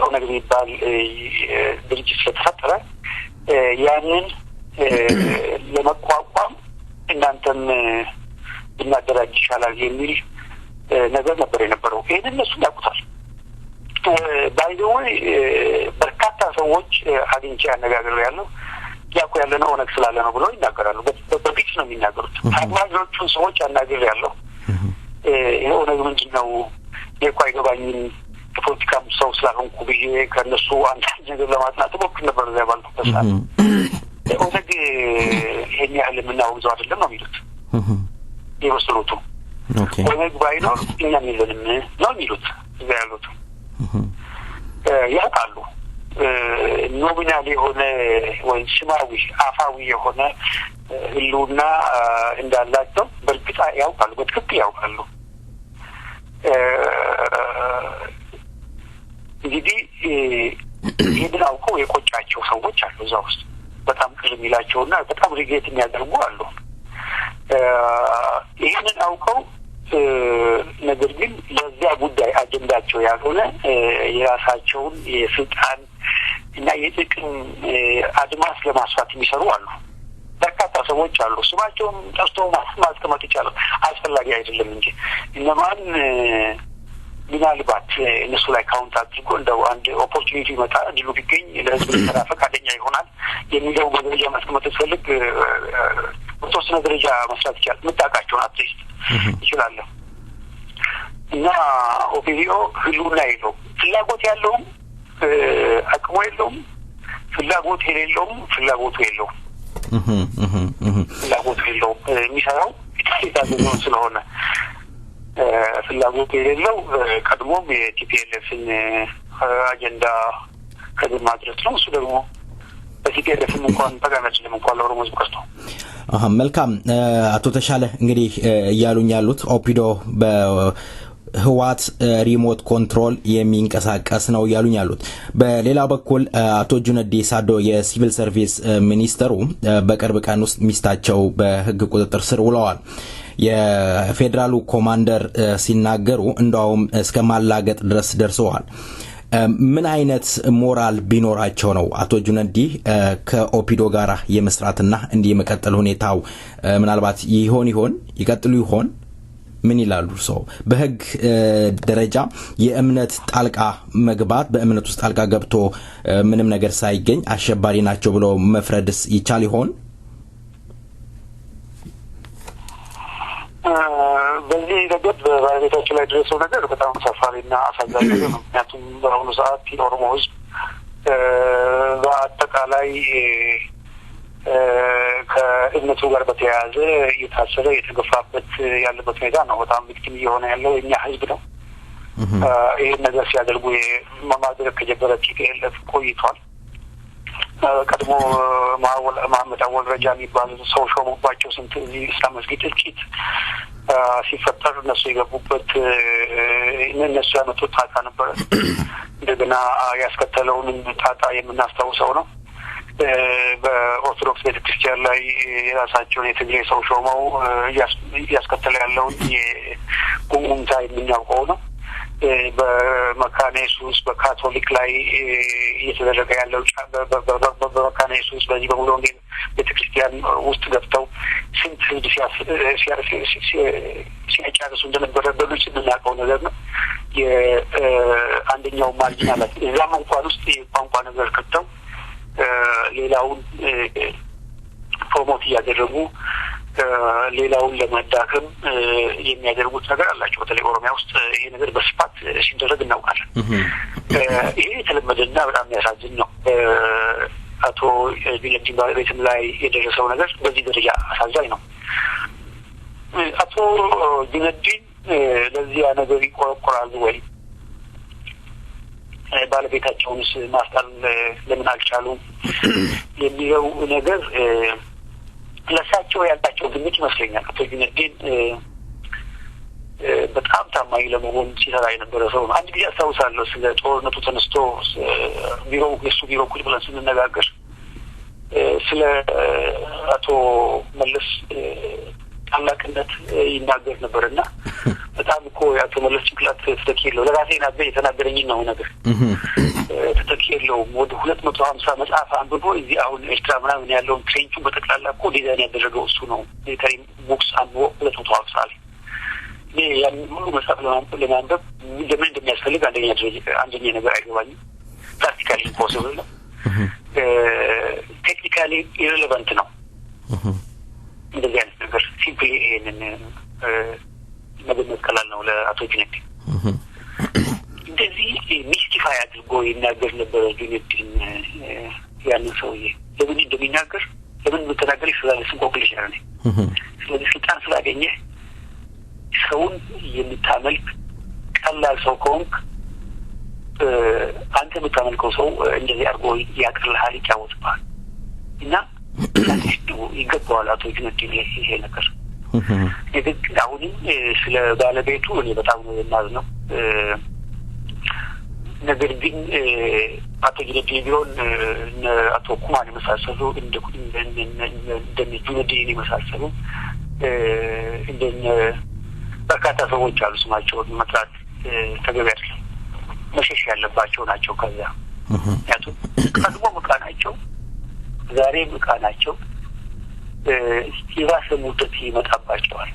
ኦነግ የሚባል ድርጅት ስለተፈጠረ ያንን ለመቋቋም እናንተም ብናደራጅ ይሻላል የሚል ነገር ነበር የነበረው። ይሄንን እነሱ ያውቁታል። ባይዘወይ በርካታ ሰዎች አግኝቼ አነጋግሬያለሁ። ያውቁ ያለነው ኦነግ ስላለ ነው ብለው ይናገራሉ። በፊት ነው የሚናገሩት። አብዛኞቹን ሰዎች አናግሬያለሁ። ይሄ ኦነግ ምንድን ነው እኮ አይገባኝም፣ የፖለቲካም ሰው ስላልሆንኩ ብዬ ከእነሱ አንዳንድ ነገር ለማጥናት ሞክር ነበር። እዚያ ባልኩበት ሰዓት ኦነግ ይሄን ያህል የምናወግዘው አይደለም ነው የሚሉት የመሰሉቱ። ኦነግ ባይኖር እኛም የለንም ነው የሚሉት እዚያ ያሉት። ያውቃሉ ኖሚናል የሆነ ወይ ስማዊ አፋዊ የሆነ ህልውና እንዳላቸው በእርግጥ ያውቃሉ፣ በትክክል ያውቃሉ። እንግዲህ ይህንን አውቀው የቆጫቸው ሰዎች አሉ እዛ ውስጥ በጣም ቅር የሚላቸውና በጣም ሪጌት የሚያደርጉ አሉ። ይህንን አውቀው ነገር ግን ለዚያ ጉዳይ አጀንዳቸው ያልሆነ የራሳቸውን የስልጣን እና የጥቅም አድማስ ለማስፋት የሚሰሩ አሉ። በርካታ ሰዎች አሉ። ስማቸውም ጠርቶ ማስቀመጥ ይቻላል፣ አስፈላጊ አይደለም እንጂ እነማን ምናልባት እነሱ ላይ ካውንት አድርጎ እንደው አንድ ኦፖርቹኒቲ ይመጣ ድሉ ቢገኝ ለህዝብ ተራ ፈቃደኛ ይሆናል የሚለው በደረጃ ማስቀመጥ ሲፈልግ በተወሰነ ደረጃ መስራት ይቻላል። የምታውቃቸውን አትሊስት ይችላለሁ። እና ኦፒዲዮ ህልውና የለውም፣ ፍላጎት ያለውም አቅሙ የለውም፣ ፍላጎት የሌለውም ፍላጎቱ የለውም። ፍላጎቱ የለውም የሚሰራው የታዘዘው ስለሆነ ፍላጎቱ የሌለው ቀድሞም የቲፒኤልኤፍን አጀንዳ ከግብ ማድረስ ነው። እሱ ደግሞ በቲፒኤልኤፍም እንኳን ተጋናችንም እንኳን ለኦሮሞ ህዝብ ቀርቶ መልካም አቶ ተሻለ እንግዲህ እያሉኝ ያሉት ኦፒዶ በህዋት ሪሞት ኮንትሮል የሚንቀሳቀስ ነው እያሉኝ ያሉት። በሌላ በኩል አቶ ጁነዲ ሳዶ የሲቪል ሰርቪስ ሚኒስተሩ በቅርብ ቀን ውስጥ ሚስታቸው በህግ ቁጥጥር ስር ውለዋል። የፌደራሉ ኮማንደር ሲናገሩ እንደውም እስከ ማላገጥ ድረስ ደርሰዋል። ምን አይነት ሞራል ቢኖራቸው ነው አቶ ጁነዲ ከኦፒዶ ጋር የመስራትና እንዲህ የመቀጠል ሁኔታው ምናልባት ይሆን ይቀጥሉ ይሆን? ምን ይላሉ ሰው? በህግ ደረጃ የእምነት ጣልቃ መግባት በእምነት ውስጥ ጣልቃ ገብቶ ምንም ነገር ሳይገኝ አሸባሪ ናቸው ብሎ መፍረድስ ይቻል ይሆን? በዚህ ረገድ በባለቤታቸው ላይ ደረሰው ነገር በጣም አሳፋሪና አሳዛኝ ነው። ምክንያቱም በአሁኑ ሰዓት የኦሮሞ ህዝብ በአጠቃላይ ከእምነቱ ጋር በተያያዘ እየታሰረ የተገፋበት ያለበት ሁኔታ ነው። በጣም ቪክቲም እየሆነ ያለው የኛ ህዝብ ነው። ይህን ነገር ሲያደርጉ ማድረግ ከጀመረ ቲፒኤልኤፍ ቆይቷል። ቀድሞ መሐመድ አወል ረጃ የሚባል ሰው ሾሙባቸው ስንት እዚህ እስላም መስጊድ እልቂት ሲፈጠር እነሱ የገቡበት እነሱ ያመጡት ጣጣ ነበረ። እንደገና ያስከተለውንም ጣጣ የምናስታውሰው ነው። በኦርቶዶክስ ቤተክርስቲያን ላይ የራሳቸውን የትግሬ ሰው ሾመው እያስከተለ ያለውን የጉምጉምታ የምናውቀው ነው። በመካነ ኢየሱስ በካቶሊክ ላይ እየተደረገ ያለው በመካነ ኢየሱስ በዚህ በሙሉ ወንጌል ቤተክርስቲያን ውስጥ ገብተው ስንት ህዝብ ሲያጫርሱ እንደነበረ በግልጽ የምናውቀው ነገር ነው። የአንደኛው ማርጂናላት እዛም እንኳን ውስጥ የቋንቋ ነገር ከተው ሌላውን ፕሮሞት እያደረጉ ሌላውን ለማዳከም የሚያደርጉት ነገር አላቸው። በተለይ ኦሮሚያ ውስጥ ይሄ ነገር በስፋት ሲደረግ እናውቃለን። ይሄ የተለመደና በጣም የሚያሳዝን ነው። አቶ ጁነዲ ባለቤትም ላይ የደረሰው ነገር በዚህ ደረጃ አሳዛኝ ነው። አቶ ጁነዲ ለዚያ ነገር ይቆረቆራሉ ወይ? ባለቤታቸውንስ ማስጣል ለምን አልቻሉም የሚለው ነገር ለሳቸው ያላቸው ግምት ይመስለኛል። አቶ ጁነዲን በጣም ታማኝ ለመሆን ሲሰራ የነበረ ሰው ነው። አንድ ጊዜ አስታውሳለሁ ስለ ጦርነቱ ተነስቶ የሱ ቢሮ ቁጭ ብለን ስንነጋገር ስለ አቶ መለስ ታላቅነት ይናገር ነበርና በጣም እኮ ያቶ መለስ ጭንቅላት ተተኪለው ለራሴ ናበ የተናገረኝ ነው ነገር ተተኪለው ወደ 250 መጽሐፍ አንብቦ እዚህ አሁን ኤርትራ ምናምን ያለውን ትሬንቹ በተክላላ እኮ ዲዛይን ያደረገው እሱ ነው ሚሊተሪ ቡክስ አንብቦ 250 ያን ሁሉ መጽሐፍ ለማንበብ ለምን እንደሚያስፈልግ አንደኛ ነገር አይገባኝም ፕራክቲካሊ ኢምፖሲብል ነው ቴክኒካሊ ኢሬሌቫንት ነው እንደዚህ አይነት ነገር ሲምፕሊ ይሄንን መገመት ቀላል ነው ለአቶ ጁነዲ እንደዚህ ሚስቲፋይ አድርጎ ይናገር ነበር ጁነዲን ያንን ሰውዬ ለምን እንደሚናገር ለምን እንደተናገረ ይችላል ስንቆቅልሽ ነው ስለዚህ ስልጣን ስላገኘ ሰውን የሚታመልክ ቀላል ሰው ከሆንክ አንተ የምታመልከው ሰው እንደዚህ አድርጎ ያቀርልሃል ይጫወትብሃል እና ይገባዋል አቶ ጁነዲ ይሄ ነገር ግን አሁንም ስለ ባለቤቱ እኔ በጣም ነው የማዝነው ነገር ግን አቶ ጁነዲ ቢሆን አቶ ኩማን የመሳሰሉ እንደ ጁነዲ የመሳሰሉ እንደነ በርካታ ሰዎች አሉ ስማቸውን መጥራት ተገቢ አይደለም መሸሽ ያለባቸው ናቸው ከዛ ያቱ ቀድሞ መቃናቸው ዛሬ መቃናቸው ይባስ ሙደት ይመጣባቸዋል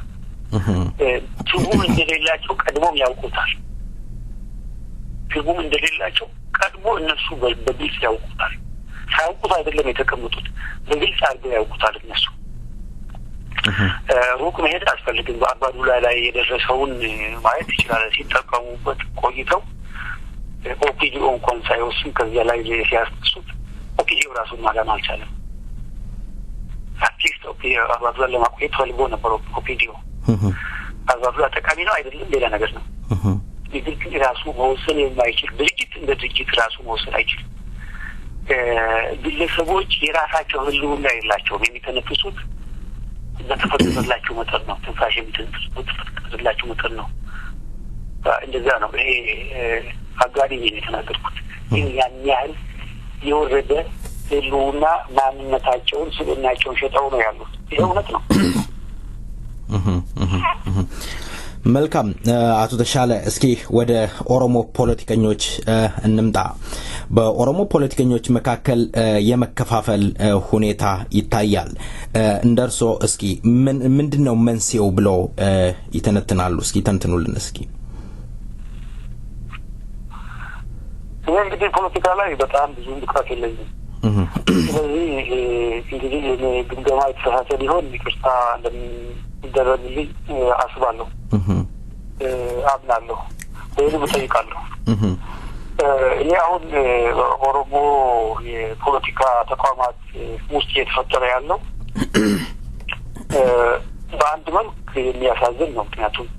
ትርጉም እንደሌላቸው ቀድሞም ያውቁታል ትርጉም እንደሌላቸው ቀድሞ እነሱ በግልጽ ያውቁታል ሳያውቁት አይደለም የተቀመጡት በግልጽ አድርገው ያውቁታል እነሱ ሩቅ መሄድ አስፈልግም በአባዱላ ላይ የደረሰውን ማየት ይችላል ሲጠቀሙበት ቆይተው ኦፒዲኦ እንኳን ሳይወስን ከዚያ ላይ ሲያስሱት ኦፒዲኦ ራሱን ማዳን አልቻለም አትሊስት አባዱላ ለማቆየት ፈልጎ ነበር ኦፒዲኦ አባዱላ ጠቃሚ ነው አይደለም ሌላ ነገር ነው ግን ራሱ መወሰን የማይችል ድርጅት እንደ ድርጅት ራሱ መወሰን አይችልም ግለሰቦች የራሳቸው ህልውና የላቸውም የሚተነፍሱት በተፈቀደላቸው መጠን ነው ትንፋሽ በተፈቀደላቸው መጠን ነው እንደዛ ነው ይሄ አጋሪ ነው የተናገርኩት ግን ያን ያህል የወረደ ህልውና ማንነታቸውን ስልናቸውን ሸጠው ነው ያሉት ይሄ እውነት ነው መልካም አቶ ተሻለ እስኪ ወደ ኦሮሞ ፖለቲከኞች እንምጣ በኦሮሞ ፖለቲከኞች መካከል የመከፋፈል ሁኔታ ይታያል እንደርሶ እስኪ ምንድነው መንስኤው ብሎ ይተነትናሉ እስኪ ተንትኑልን እስኪ እንግዲህ ፖለቲካ ላይ በጣም ብዙ ብቃት የለኝም ስለዚህ እንግዲህ ግምገማ የተሳሳተ ሊሆን ይቅርታ እንደሚደረግልኝ አስባለሁ አምናለሁ ወይም እጠይቃለሁ እኔ አሁን ኦሮሞ የፖለቲካ ተቋማት ውስጥ የተፈጠረ ያለው በአንድ መልክ የሚያሳዝን ነው ምክንያቱም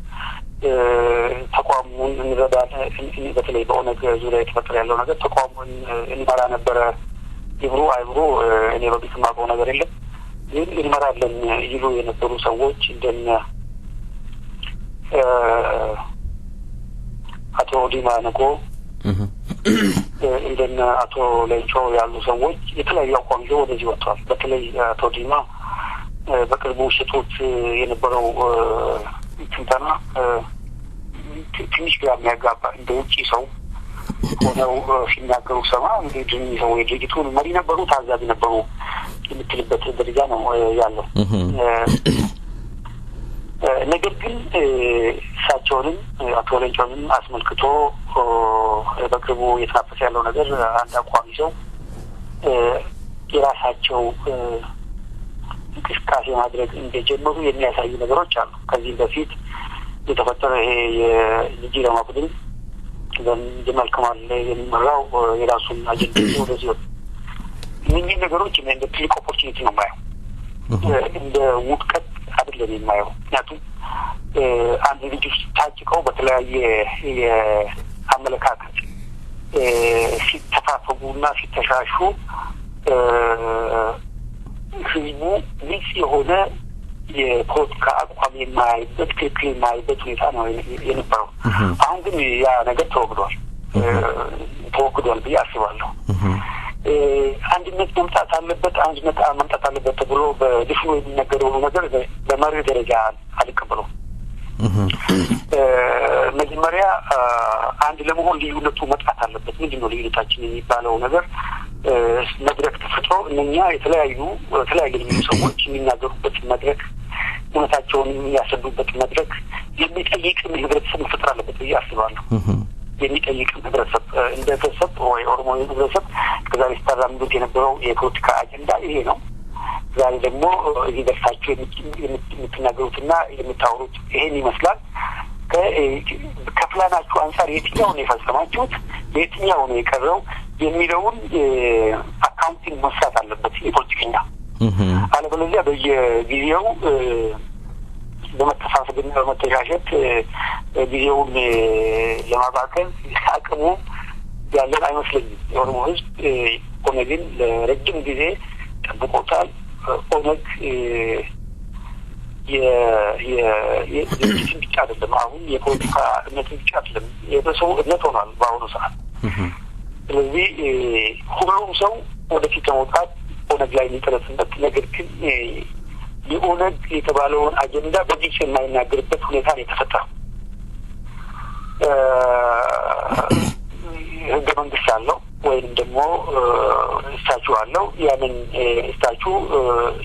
ተቋሙን እንረዳለን በተለይ በኦነግ ዙሪያ የተፈጠረ ያለው ነገር ተቋሙን እንመራ ነበረ ይብሩ አይብሩ እኔ በግልጽ የማውቀው ነገር የለም ግን እንመራለን ይሉ የነበሩ ሰዎች እንደነ አቶ ዲማ ነጎ እንደነ አቶ ሌንጮ ያሉ ሰዎች የተለያዩ አቋም ይዘው ወደዚህ ወጥተዋል በተለይ አቶ ዲማ በቅርቡ ሽቶት የነበረው ትንተና ትንሽ ግራ የሚያጋባ እንደ ውጪ ሰው ሆነው ሲናገሩ ሰማ እንግዲህ ሰው የድርጅቱን መሪ ነበሩ ታዛቢ ነበሩ የምትልበት ደረጃ ነው ያለው ነገር ግን እሳቸውንም አቶ ሌንጮንም አስመልክቶ በቅርቡ የተናፈሰ ያለው ነገር አንድ አቋም ይዘው የራሳቸው እንቅስቃሴ ማድረግ እንደጀመሩ የሚያሳዩ ነገሮች አሉ ከዚህ በፊት የተፈጠረ ይሄ የጂራማ ቡድን በጀማል ከማል የሚመራው የራሱን አጀንዳ ወደዚህ ወጥ እነዚህ ነገሮች እንደ ትልቅ ኦፖርቹኒቲ ነው ማየው እንደ ውድቀት አይደለም የማየው ምክንያቱም አንድ ልጅ ውስጥ ታጭቀው በተለያየ የአመለካከት ሲተፋፈጉና ሲተሻሹ ህዝቡ ግልጽ የሆነ የፖለቲካ አቋም የማያይበት ትክክል የማያይበት ሁኔታ ነው የነበረው አሁን ግን ያ ነገር ተወግዷል ብዬ አስባለሁ አንድነት መምጣት አለበት ተብሎ በድፍኑ የሚነገረው ነገር በመሪ ደረጃ አልቀበለው። መጀመሪያ አንድ ለመሆን ልዩነቱ መጥፋት አለበት። ምንድነው ልዩነታችን የሚባለው ነገር መድረክ ተፈጥሮ እነኛ የተለያዩ ሰዎች የሚናገሩበት መድረክ እውነታቸውን የሚያሰዱበት መድረክ የሚጠይቅ ህብረተሰብ መፈጠር አለበት ብዬ አስባለሁ። የሚጠይቅ ህብረተሰብ እንደ ህብረተሰብ ወይ ኦሮሞ ህብረተሰብ ከዛሬ ሲታራምዱት የነበረው የፖለቲካ አጀንዳ ይሄ ነው። ዛሬ ደግሞ እዚህ ደርሳችሁ የምትናገሩትና የምታወሩት ይሄን ይመስላል። ከፕላናችሁ አንጻር የትኛውን የፈጸማችሁት የትኛው ነው የቀረው የሚለውን አካውንቲንግ መስራት አለበት የፖለቲከኛ። አለበለዚያ በየጊዜው በመተሳሰብና በመተሻሸት ጊዜውን ለማባከን አቅሙ ያለን አይመስለኝም። የኦሮሞ ህዝብ ኦነግን ለረጅም ጊዜ ጠብቆታል። ኦነግ የድርጅትን ብቻ አይደለም፣ አሁን የፖለቲካ እምነትን ብቻ አይደለም፣ የሰው እምነት ሆኗል በአሁኑ ሰዓት። ስለዚህ ሁሉም ሰው ወደፊት ለመውጣት ኦነግ ላይ የሚጠረስበት ነገር ግን የኦነግ የተባለውን አጀንዳ በግልጽ የማይናገርበት ሁኔታ ነው የተፈጠረው። ህገ መንግስት አለው ወይም ደግሞ ስታቹ አለው። ያንን ስታቹ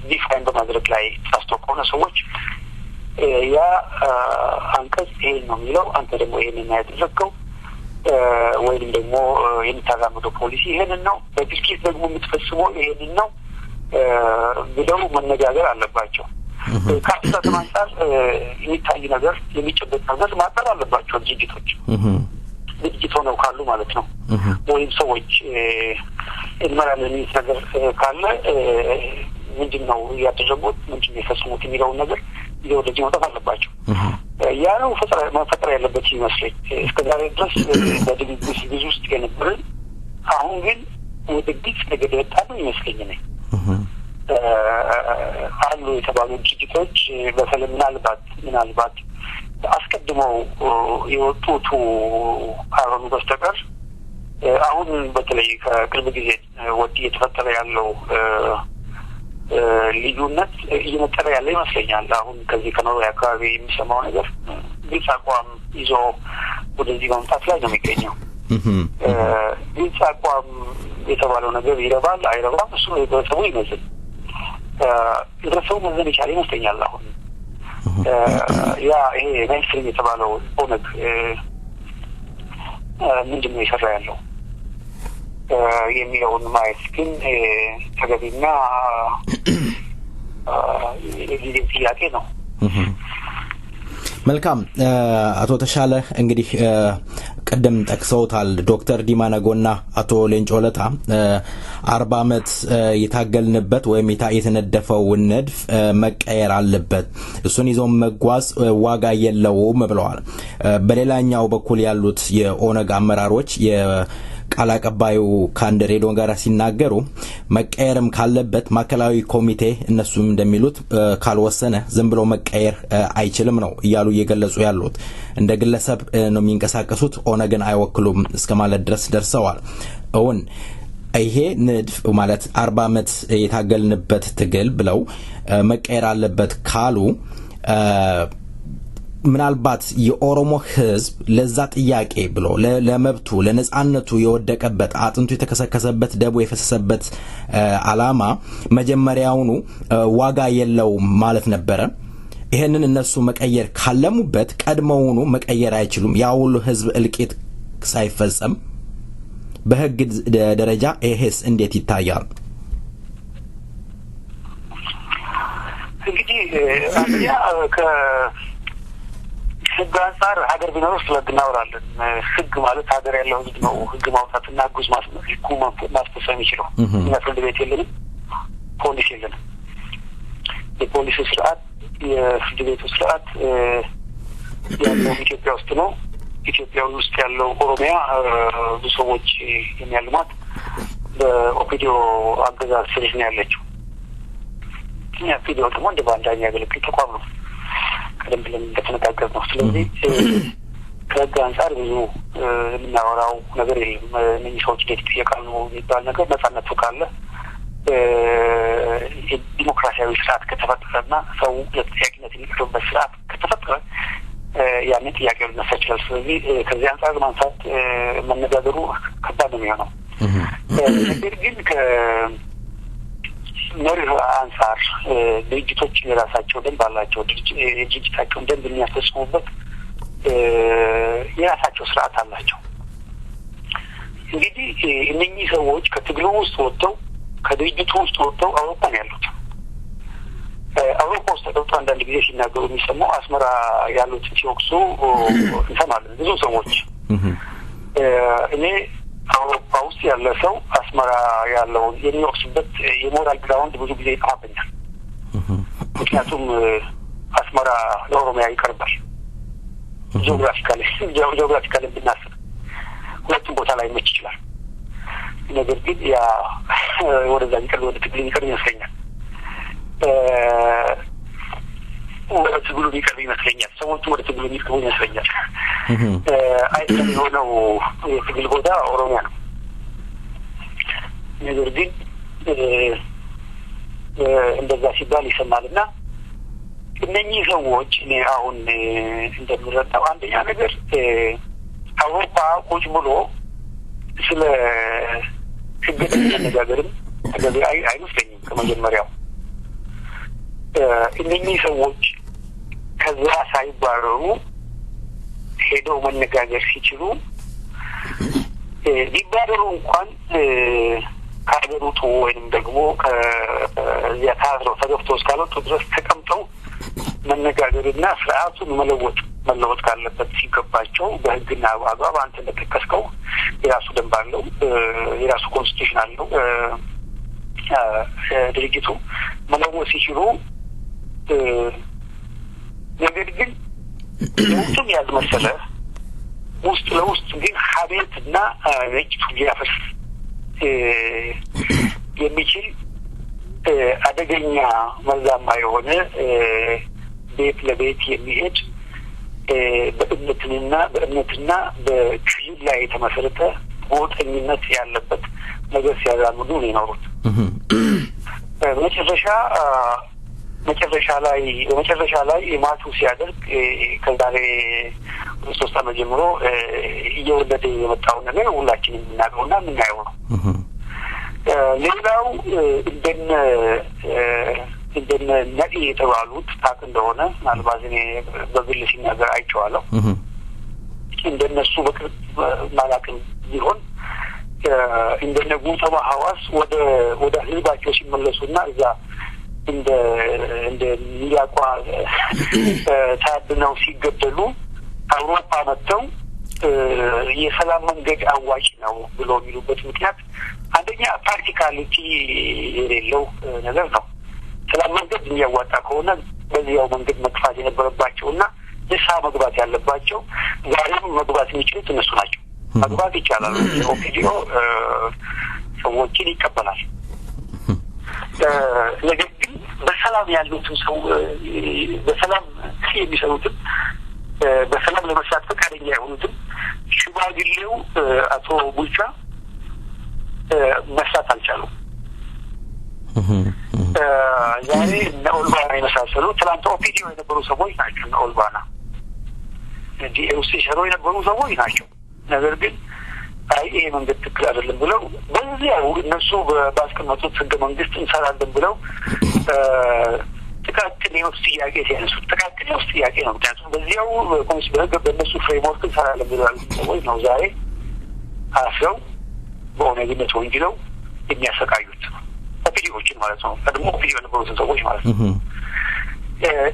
ዲፋይን በማድረግ ላይ ተሳስቶ ከሆነ ሰዎች ያ አንቀጽ ይሄን ነው የሚለው፣ አንተ ደግሞ ይሄንን ያደረግከው ወይም ደግሞ የምታራምደው ፖሊሲ ይሄንን ነው፣ በድርጊት ደግሞ የምትፈጽመው ይሄንን ነው ብለው መነጋገር አለባቸው። ከአስተሳሰብ አንጻር የሚታይ ነገር የሚጨበጥ ነገር ማጠር አለባቸው ድርጅት ሆነው ካሉ ማለት ነው። ወይም ሰዎች እንመራለን የሚሉት ነገር ካለ ምንድን ነው ያደረጉት፣ ምንድን ነው የፈጸሙት የሚለውን ነገር ይዘው ወደዚህ መውጣት አለባቸው። ያ ነው መፈጠር ያለበት ይመስለኝ። እስከዛሬ ድረስ በድግግስ ብዙ ውስጥ የነበርን አሁን ግን ወደ ግልጽ ነገር የወጣ ነው ይመስለኝ ነኝ። አሉ የተባሉ ድርጅቶች በተለይ ምናልባት አስቀድመው የወጡት ካልሆኑ በስተቀር አሁን በተለይ ከቅርብ ጊዜ ወዲህ እየተፈጠረ ያለው ልዩነት እየመጠረ ያለ ይመስለኛል። አሁን ከዚህ ከኖርዌይ አካባቢ የሚሰማው ነገር ግልጽ አቋም ይዞ ወደዚህ መምጣት ላይ ነው የሚገኘው። ግልጽ አቋም የተባለው ነገር ይረባል አይረባም እሱ ህብረተሰቡ ይመስል ህብረተሰቡ መዘን የቻለ ይመስለኛል። አሁን ይሄ ሜንስትሪም የተባለው ኦነግ ምንድን ነው የሰራ ያለው የሚለውን ማየት ግን ተገቢና የጊዜ ጥያቄ ነው። መልካም አቶ ተሻለ እንግዲህ ቀደም ጠቅሰውታል ዶክተር ዲማ ነጎና አቶ ሌንጮ ለታ 40 አመት የታገልንበት ወይም የተነደፈው ንድፍ መቀየር አለበት፣ እሱን ይዞ መጓዝ ዋጋ የለውም ብለዋል። በሌላኛው በኩል ያሉት የኦነግ አመራሮች ቃል አቀባዩ ከአንድ ሬዲዮ ጋር ሲናገሩ መቀየርም ካለበት ማዕከላዊ ኮሚቴ እነሱም እንደሚሉት ካልወሰነ ዝም ብሎ መቀየር አይችልም ነው እያሉ እየገለጹ ያሉት። እንደ ግለሰብ ነው የሚንቀሳቀሱት፣ ኦነግን አይወክሉም እስከማለት ድረስ ደርሰዋል። እውን ይሄ ንድፍ ማለት 40 አመት የታገልንበት ትግል ብለው መቀየር አለበት ካሉ ምናልባት የኦሮሞ ህዝብ ለዛ ጥያቄ ብሎ ለመብቱ ለነጻነቱ የወደቀበት አጥንቱ የተከሰከሰበት ደሙ የፈሰሰበት አላማ መጀመሪያውኑ ዋጋ የለውም ማለት ነበረ። ይሄንን እነሱ መቀየር ካለሙበት ቀድመውኑ መቀየር አይችሉም። ያ ሁሉ ህዝብ እልቂት ሳይፈጸም በህግ ደረጃ ይሄስ እንዴት ይታያል? እንግዲህ አንያ ህግ አንጻር ሀገር ቢኖር ስለ ህግ እናወራለን። ህግ ማለት ሀገር ያለው ህዝብ ነው ህግ ማውጣትና ህግ ማስፈጸም የሚችለው። እኛ ፍርድ ቤት የለንም፣ ፖሊስ የለንም። የፖሊሱ ስርዓት የፍርድ ቤቱ ስርዓት ያለው ኢትዮጵያ ውስጥ ነው። ኢትዮጵያ ውስጥ ያለው ኦሮሚያ ብዙ ሰዎች የሚያልሟት በኦፒዲዮ አገዛዝ ስር ነው ያለችው። ኦፒዲዮ ደግሞ እንደ ባንዳ የሚያገለግል ተቋም ነው፣ ቀደም ብለን እንደተነጋገር ነው። ስለዚህ ከህግ አንጻር ብዙ የምናወራው ነገር የለም። እነዚህ ሰዎች እንዴት ይጠየቃሉ የሚባል ነገር ነፃነቱ ካለ ዲሞክራሲያዊ ስርዓት ከተፈጠረና ሰው ለጥያቄነት የሚቀርብበት ስርዓት ከተፈጠረ ያንን ጥያቄ ሊነሳ ይችላል። ስለዚህ ከዚህ አንጻር ማንሳት መነጋገሩ ከባድ ነው የሚሆነው። ነገር ግን ከመርህ አንጻር ድርጅቶች የራሳቸው ደንብ አላቸው። የድርጅታቸውን ደንብ የሚያስፈጽሙበት የራሳቸው ስርዓት አላቸው። እንግዲህ እነኚህ ሰዎች ከትግሉ ውስጥ ወጥተው ከድርጅቱ ውስጥ ወጥተው አውሮፓ ነው ያሉት። አውሮፓ ውስጥ ተቀምጦ አንዳንድ ጊዜ ሲናገሩ የሚሰማው አስመራ ያሉትን ሲወቅሱ እንሰማለን ብዙ ሰዎች። እኔ አውሮፓ ውስጥ ያለ ሰው አስመራ ያለውን የሚወቅስበት የሞራል ግራውንድ ብዙ ጊዜ ይጠፋብኛል። ምክንያቱም አስመራ ለኦሮሚያ ይቀርባል። ጂኦግራፊካሊ ብናስብ ሁለቱም ቦታ ላይ መች ይችላል። ነገር ግን ያ ወደዛ ሊቀርብ ወደ ትግሉ ሊቀርብ ይመስለኛል። ወደ ትግሉ ሊቀርብ ይመስለኛል። ሰዎቹ ወደ ትግሉ ሊቀርቡ ይመስለኛል። አይደለም የሆነው የትግል ቦታ ኦሮሚያ ነው። ነገር ግን እንደዛ ሲባል ይሰማልና እነኚህ ሰዎች እኔ አሁን እንደምረዳው አንደኛ ነገር አውሮፓ ቁጭ ብሎ ስለ ህግን መነጋገርም ተገቢ አይመስለኝም። ከመጀመሪያው እነኚህ ሰዎች ከዛ ሳይባረሩ ሄደው መነጋገር ሲችሉ ቢባረሩ እንኳን ከሀገር ውጡ ወይም ደግሞ ከዚያ ታስረው ተገፍተው እስካልወጡ ድረስ ተቀምጠው መነጋገርና ስርዓቱን መለወጥ ካለበት ሲገባቸው በህግና በአግባብ አንተ እንደጠቀስከው የራሱ ደንብ አለው፣ የራሱ ኮንስቲቱሽን አለው። ድርጅቱ መለወጥ ሲችሉ ነገር ግን ለውጡም ያልመሰለ ውስጥ ለውስጥ ግን ሀቤትና ግጭቱን ሊያፈርስ የሚችል አደገኛ መርዛማ የሆነ ቤት ለቤት የሚሄድ በእምነትና በክልል ላይ የተመሰረተ ጎጠኝነት ያለበት ነገር ሲያራምዱ ነው የኖሩት። በመጨረሻ ላይ ማቱ ሲያደርግ ከዛሬ 3 ዓመት ጀምሮ እየወለደ የመጣውን ነገር ሁላችንም የምናውቀውና የምናየው ነው። ሌላው እንደነ ነዲ የተባሉት ታውቅ እንደሆነ ምናልባት እኔ በግል ሲናገር አይቼዋለሁ። እንደነሱ በቅርብ ማላቅም ቢሆን እንደነ ጉተማ ሐዋስ ወደ ህዝባቸው ሲመለሱና እዛ እንደ ሚያቋ ታድነው ሲገደሉ አውሮፓ መጥተው የሰላም መንገድ አዋጭ ነው ብሎ የሚሉበት ምክንያት አንደኛ ፕራክቲካሊቲ የሌለው ነገር ነው። ሰላም መንገድ የሚያዋጣ ከሆነ በዚያው መንገድ መግፋት የነበረባቸውና ንስሐ መግባት ያለባቸው ዛሬም መግባት የሚችሉት እነሱ ናቸው። መግባት ይቻላል። ኦፒዲዮ ሰዎችን ይቀበላል። ነገር ግን በሰላም ያሉትን ሰው በሰላም የሚሰሩትን በሰላም ለመስራት ፈቃደኛ የሆኑትን ሽማግሌው አቶ ቡልቻ መስራት አልቻሉም። ዛሬ እነ ኦልባና የመሳሰሉ ትላንት ኦፒዲዮ የነበሩ ሰዎች ናቸው። እነ ኦልባና ዲኤውሲ ሲሰሩ የነበሩ ሰዎች ናቸው። ነገር ግን ይሄ መንገድ ትክክል አይደለም ብለው በዚያው እነሱ ባስቀመጡት ህገ መንግስት እንሰራለን ብለው ጥቃቅን የመብት ጥያቄ ሲያነሱ ጥቃቅን የመብት ጥያቄ ነው። ምክንያቱም በዚያው በህገ በእነሱ ፍሬምወርክ እንሰራለን ብለዋል ሰዎች ነው ዛሬ አስረው በኦነግነት ወንጅለው የሚያሰቃዩት ኦፒዲዮችን ማለት ነው። ቀድሞ ኦፒዲዮ የነበሩትን ሰዎች ማለት ነው።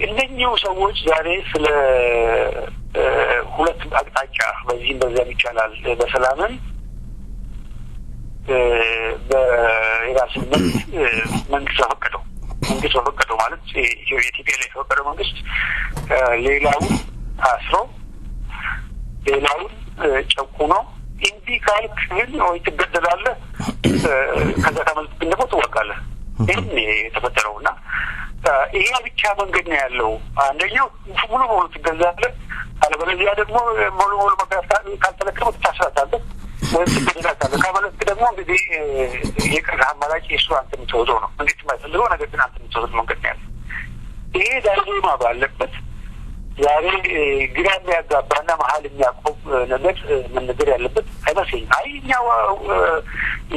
እነኚሁ ሰዎች ዛሬ ስለ ሁለት አቅጣጫ በዚህም በዚያም ይቻላል በሰላምን በራስነት መንግስት በፈቀደው ማለት የኢትዮጵያ ላይ የፈቀደው መንግስት ሌላውን አስሮ ሌላውን ጨቁኖ እንዲ ካልክ ግን ወይ ትገደላለህ፣ ከዛ ተመልክ ደግሞ ትወቃለህ። ይህን የተፈጠረውና ይሄ ብቻ መንገድ ነው ያለው። አንደኛው ሙሉ በሙሉ ትገዛለህ፣ አለበለዚያ ደግሞ ሙሉ መጋፋት ካልተለከመ ታስራታለህ ወይ ትገደላለህ። ካበለክ ደግሞ እንግዲህ የቀረ አማራጭ እሱ አንተ የምትወደው ነው። እንዴት ማይፈልገው ነገር ግን አንተ የምትወደው መንገድ ነው ያለው። ይሄ ዳይሌማ ባለበት ዛሬ ግራ የሚያጋባና መሀል የሚያቆም ነገር መነገር ያለበት አይመስለኝም። እኛው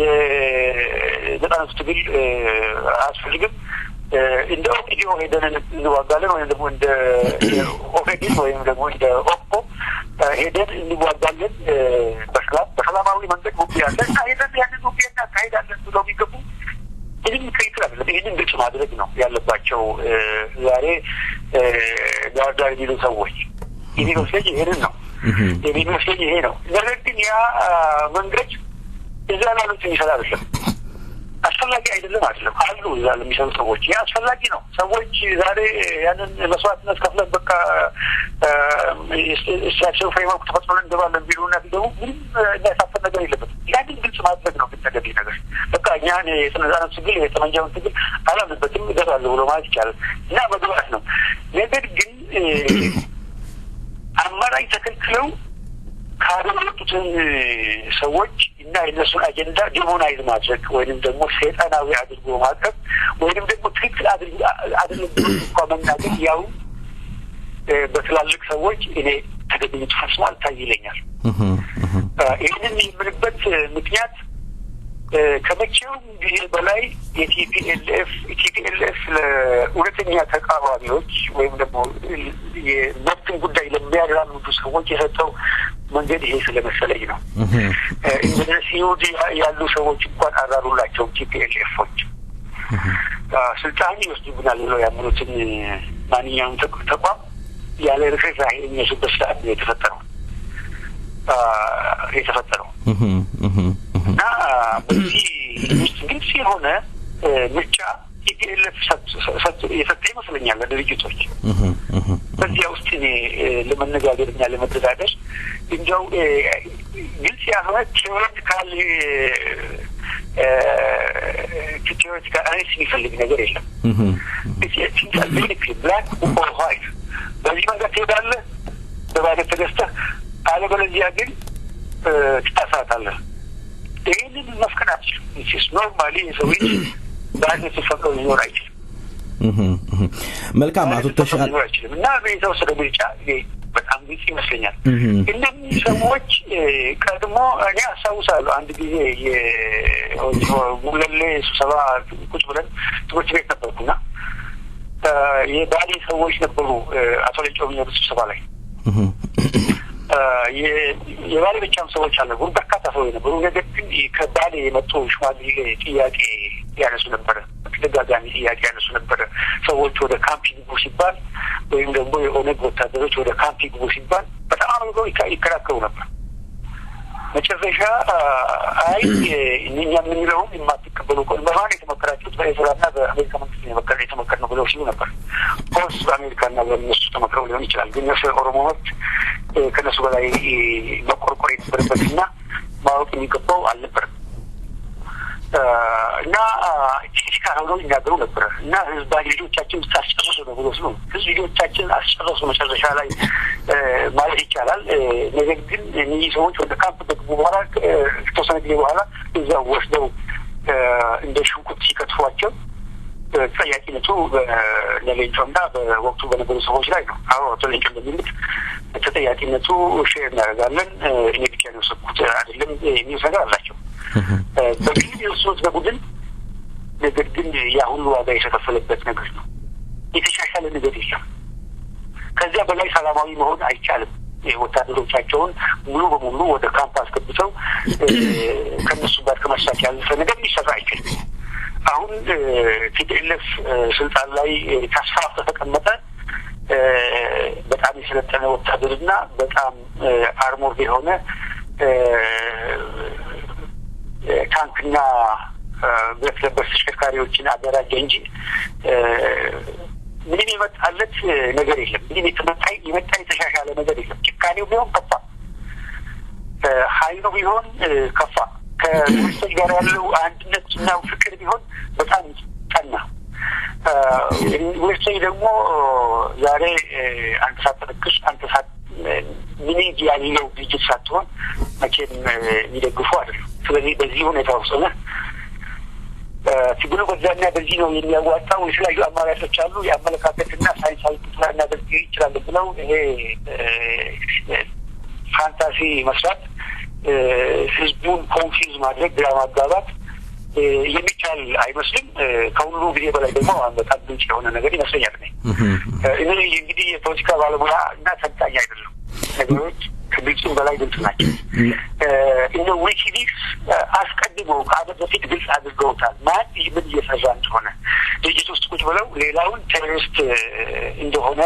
የዘጠናዎቹ ትግል አያስፈልግም እንደ ኦፒዲዮ ሄደን እንዋጋለን ወይም ደግሞ እንደ ኦፌዲን ወይም ደግሞ እንደ ኦፖ ሄደን እንዋጋለን በሰላማዊ መንገድ ውጊያ ያለን ሄደን ያንን ውጊያ እናካሄዳለን ብለው የሚገቡ ይህን ክሪክል አይደለም። ይህንን ግልጽ ማድረግ ነው ያለባቸው። ዛሬ ዳርዳር የሚሉ ሰዎች የሚመስለኝ ይሄንን ነው የሚመስለኝ ይሄ ነው። ነገር ግን ያ መንገድ እዛ ላሉት የሚሰራ አይደለም፣ አስፈላጊ አይደለም አሉ እዛ ለሚሰሩ ሰዎች ያ አስፈላጊ ነው። ሰዎች ዛሬ ያንን መስዋዕትነት ከፍለን በቃ ስትራክቸር ፍሬምወርክ ተፈጥሮን እንገባለን ቢሉና ቢገቡ ምንም የሚያሳፍር ነገር የለበትም። ያንን ግልጽ ማድረግ ነው ተገቢ ነገር። በቃ እኛን የስነዛነት ትግል የጠመንጃውን ትግል አላምንበትም እገባለሁ ብሎ ማለት ይቻላል እና መግባት ነው። ነገር ግን አማራጭ ተከልክለው ካደረጉትን ሰዎች እና የነሱን አጀንዳ ዲሞናይዝ ማድረግ ወይንም ደግሞ ሰይጣናዊ አድርጎ ማቅረብ ወይንም ደግሞ ትክክል አይደለም ብሎ መናገር ያው በትላልቅ ሰዎች እኔ ተገቢነት ፈጽሞ አልታይለኛል። ይህንን የምልበት ምክንያት ከመቼውም ጊዜ በላይ የቲፒኤልኤፍ ለእውነተኛ ተቃዋሚዎች ወይም ደግሞ የመብትን ጉዳይ ለሚያራምዱ ሰዎች የሰጠው መንገድ ይሄ ስለመሰለኝ ነው። እንደ ሲዩዲ ያሉ ሰዎች እንኳን አራሩላቸውም። ቲፒኤልኤፎች ስልጣን ይወስዱብናል ብለው ያመኑትን ማንኛውም ተቋም ያለ ርኅራኄ የሚያሱበት ሰዓት ነው የተፈጠረው እና በዚህ ውስጥ ግልጽ የሆነ ምርጫ ቲፒኤልኤፍ የሰጠ ይመስለኛል ለድርጅቶች። በዚያ ውስጥ እኔ ለመነጋገርና ለመደራደር እንዲያው ግልጽ ያልሆነ ቴዎሬቲካል አናሊሲስ የሚፈልግ ነገር የለም። ብላክ ኦር ዋይት በዚህ መንገድ ትሄዳለህ በባለት ተገዝተህ፣ አለበለዚያ ግን ትጣሳታለህ። ይህንን መፍቀድ አትችልም። ኖርማሊ የሰው ልጅ በአንድ ሲፈቀው ሊኖር አይችልም። መልካም አቶ ተሻለ እና የተወሰደ ምርጫ በጣም ግልጽ ይመስለኛል። እነዚህ ሰዎች ቀድሞ እኔ አስታውሳለሁ አንድ ጊዜ የጉለሌ ስብሰባ ቁጭ ብለን ትምህርት ቤት ነበርኩና የባሌ ሰዎች ነበሩ አቶ ሌንጮ የሚኖሩ ስብሰባ ላይ የባሌ ብቻም ሰዎች አልነበሩ፣ በርካታ ሰዎች ነበሩ። ነገር ግን ከባሌ የመጡ ሽማግሌ ጥያቄ ያነሱ ነበረ፣ ተደጋጋሚ ጥያቄ ያነሱ ነበረ። ሰዎች ወደ ካምፕ ይግቡ ሲባል ወይም ደግሞ የኦነግ ወታደሮች ወደ ካምፕ ይግቡ ሲባል በጣም አድርገው ይከራከሩ ነበር። መጨረሻ እኛ የምንለውም የማትቀበሉ በማን የተመከራችሁት በኤርትራና በአሜሪካ መንግስት የተመከር ነው ብለው ሲሉ ነበር። ፖስ በአሜሪካና በእነሱ ተመክረው ሊሆን ይችላል። ግን ኦሮሞ መብት ከነሱ በላይ መቆርቆር የነበረበትና ማወቅ የሚገባው አልነበረም እና ቲካ ሆነው ይናገሩ ነበረ እና ህዝባዊ ልጆቻችን ታስጨርሱ ነው ብሎ ሲሉ ህዝብ ልጆቻችን አስጨርሱ መጨረሻ ላይ ማለት ይቻላል። ነገር ግን እነዚህ ሰዎች ወደ ካምፕ ከገቡ በኋላ ከተወሰነ ጊዜ በኋላ እዛው ወስደው እንደ ሽንኩርት ሲከትፏቸው ተጠያቂነቱ በሌንጮና በወቅቱ በነበሩ ሰዎች ላይ ነው። አቶ ሌንጮ እንደሚሉት ተጠያቂነቱ ሼር እናደርጋለን፣ እኔ ብቻ ነው የወሰድኩት አይደለም የሚል ነገር አላቸው። በግል የወሰኑት በቡድን ነገር ግን ያ ሁሉ ዋጋ የተከፈለበት ነገር ነው። የተሻሻለ ነገር የለም። ከዚያ በላይ ሰላማዊ መሆን አይቻልም። ወታደሮቻቸውን ሙሉ በሙሉ ወደ ካምፕ አስገብተው ከነሱ ጋር ከመስራት ያለፈ ነገር ሊሰራ አይችልም። አሁን ቲፒኤልኤፍ ስልጣን ላይ ተስፋፍቶ ተቀመጠ። በጣም የሰለጠነ ወታደርና በጣም አርሞርድ የሆነ ታንክና ብረት ለበስ ተሽከርካሪዎችን አደራጀ እንጂ ምንም የመጣለት ነገር የለም። ምንም የመጣ የተሻሻለ ነገር የለም። ጭካኔው ቢሆን ከፋ፣ ኃይሉ ቢሆን ከፋ፣ ከመንግስቶች ጋር ያለው አንድነትና ፍቅር ቢሆን በጣም ጠና። መንግስቶች ደግሞ ዛሬ አንተ ሳትጠነቅቅ አንተ ሚኒንግ ያለው ድርጅት ሳትሆን መቼም የሚደግፉ አይደለም። ስለዚህ በዚህ ሁኔታ ውስጥ ነው ትግሉ በዛና በዚህ ነው የሚያዋጣው። የተለያዩ አማራጮች አሉ። የአመለካከትና ሳይንሳዊ ትንተና በዚህ ይችላል ብለው ይሄ ፋንታሲ መስራት ህዝቡን ኮንፊውዝ ማድረግ ግራ ማጋባት የሚቻል አይመስልም። ከሁሉ ጊዜ በላይ ደግሞ በጣም ግልጽ የሆነ ነገር ይመስለኛል። እኔ እንግዲህ የፖለቲካ ባለሙያ እና ተንታኝ አይደለም። ነገሮች ከግልጽም በላይ ግልጽ ናቸው። እነ ዊኪሊክስ አስቀድመው ከዓመት በፊት ግልጽ አድርገውታል። ማን ምን እየሰራ እንደሆነ ድርጅት ውስጥ ቁጭ ብለው ሌላውን ቴሮሪስት እንደሆነ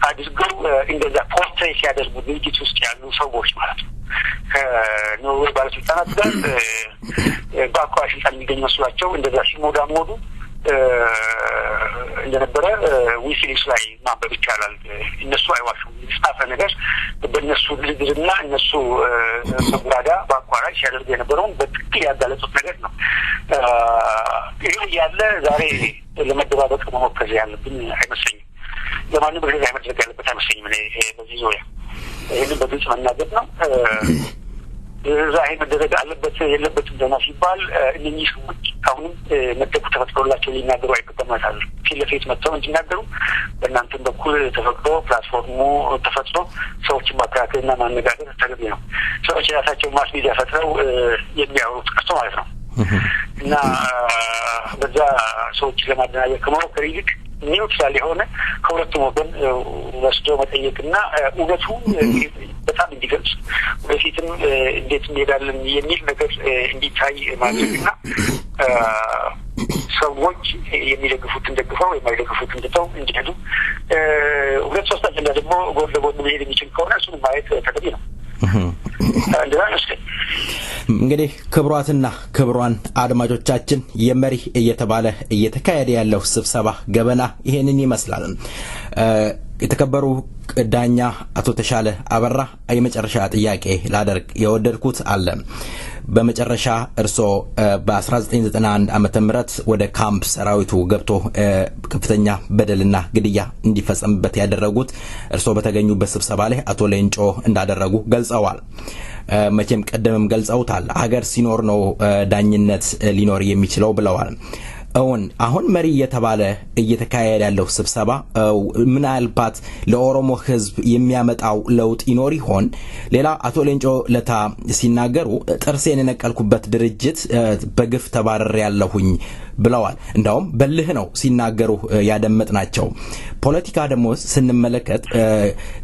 አድርገው እንደዛ ፖርትሬት ሲያደርጉ ድርጅት ውስጥ ያሉ ሰዎች ማለት ነው። ከኖርዌይ ባለስልጣናት ጋር በአካባቢ ስልጣን የሚገኝ መስሏቸው እንደዛ ሲሞዳሞዱ እንደነበረ ዊኪሊክስ ላይ ማንበብ ይቻላል። እነሱ አይዋሹም። የተጻፈ ነገር በእነሱ ድርድርና እነሱ መጉራዳ በአቋራጭ ሲያደርጉ የነበረውን በትክክል ያጋለጡት ነገር ነው። ይህ ያለ ዛሬ ለመደባበቅ መሞከር ያለብን አይመስለኝም። ለማንም ርዕዝ መድረግ ያለበት አይመስለኝም። በዚህ ዙሪያ ይህንን በግልጽ መናገር ነው። ዛሬ መደረግ አለበት የለበትም ደህና ሲባል እነኚህ ሰዎች አሁንም መድረኩ ተፈጥሮላቸው ሊናገሩ አይገባም። ፊት ለፊት መጥተው እንዲናገሩ በእናንተም በኩል ተፈቅዶ ፕላትፎርሙ ተፈጥሮ ሰዎችን ማከራከርና ማነጋገር ተገቢ ነው። ሰዎች የራሳቸው ማስ ሚዲያ ፈጥረው የሚያወሩት ቀርቶ ማለት ነው እና በዛ ሰዎች ለማደናገር ከመሞከር ይልቅ ኒውትራል የሆነ ከሁለቱም ወገን ወስዶ መጠየቅና እውነቱ በጣም እንዲገልጽ ወደፊትም እንዴት እንሄዳለን የሚል ነገር እንዲታይ ማድረግና ሰዎች የሚደግፉትን ደግፈው የማይደግፉትን ትተው እንዲሄዱ ሁለት ሶስት አጀንዳ ደግሞ ጎን ለጎን መሄድ የሚችል ከሆነ እሱን ማየት ተገቢ ነው። እንግዲህ ክብሯትና ክብሯን አድማጮቻችን የመሪ እየተባለ እየተካሄደ ያለው ስብሰባ ገበና ይሄንን ይመስላል። የተከበሩ ዳኛ አቶ ተሻለ አበራ የመጨረሻ ጥያቄ ላደርግ የወደድኩት አለ። በመጨረሻ እርሶ በ1991 ዓመተ ምህረት ወደ ካምፕ ሰራዊቱ ገብቶ ከፍተኛ በደልና ግድያ እንዲፈጸምበት ያደረጉት እርሶ በተገኙበት ስብሰባ ላይ አቶ ሌንጮ እንዳደረጉ ገልጸዋል። መቼም ቀደምም ገልጸውታል። ሀገር ሲኖር ነው ዳኝነት ሊኖር የሚችለው ብለዋል። አሁን መሪ እየተባለ እየተካሄደ ያለው ስብሰባ ምናልባት ለኦሮሞ ህዝብ የሚያመጣው ለውጥ ይኖር ይሆን? ሌላ አቶ ሌንጮ ለታ ሲናገሩ ጥርሴን የነቀልኩበት ድርጅት በግፍ ተባረር ያለሁኝ ብለዋል። እንዳውም በልህ ነው ሲናገሩ ያደመጥናቸው። ፖለቲካ ደግሞ ስንመለከት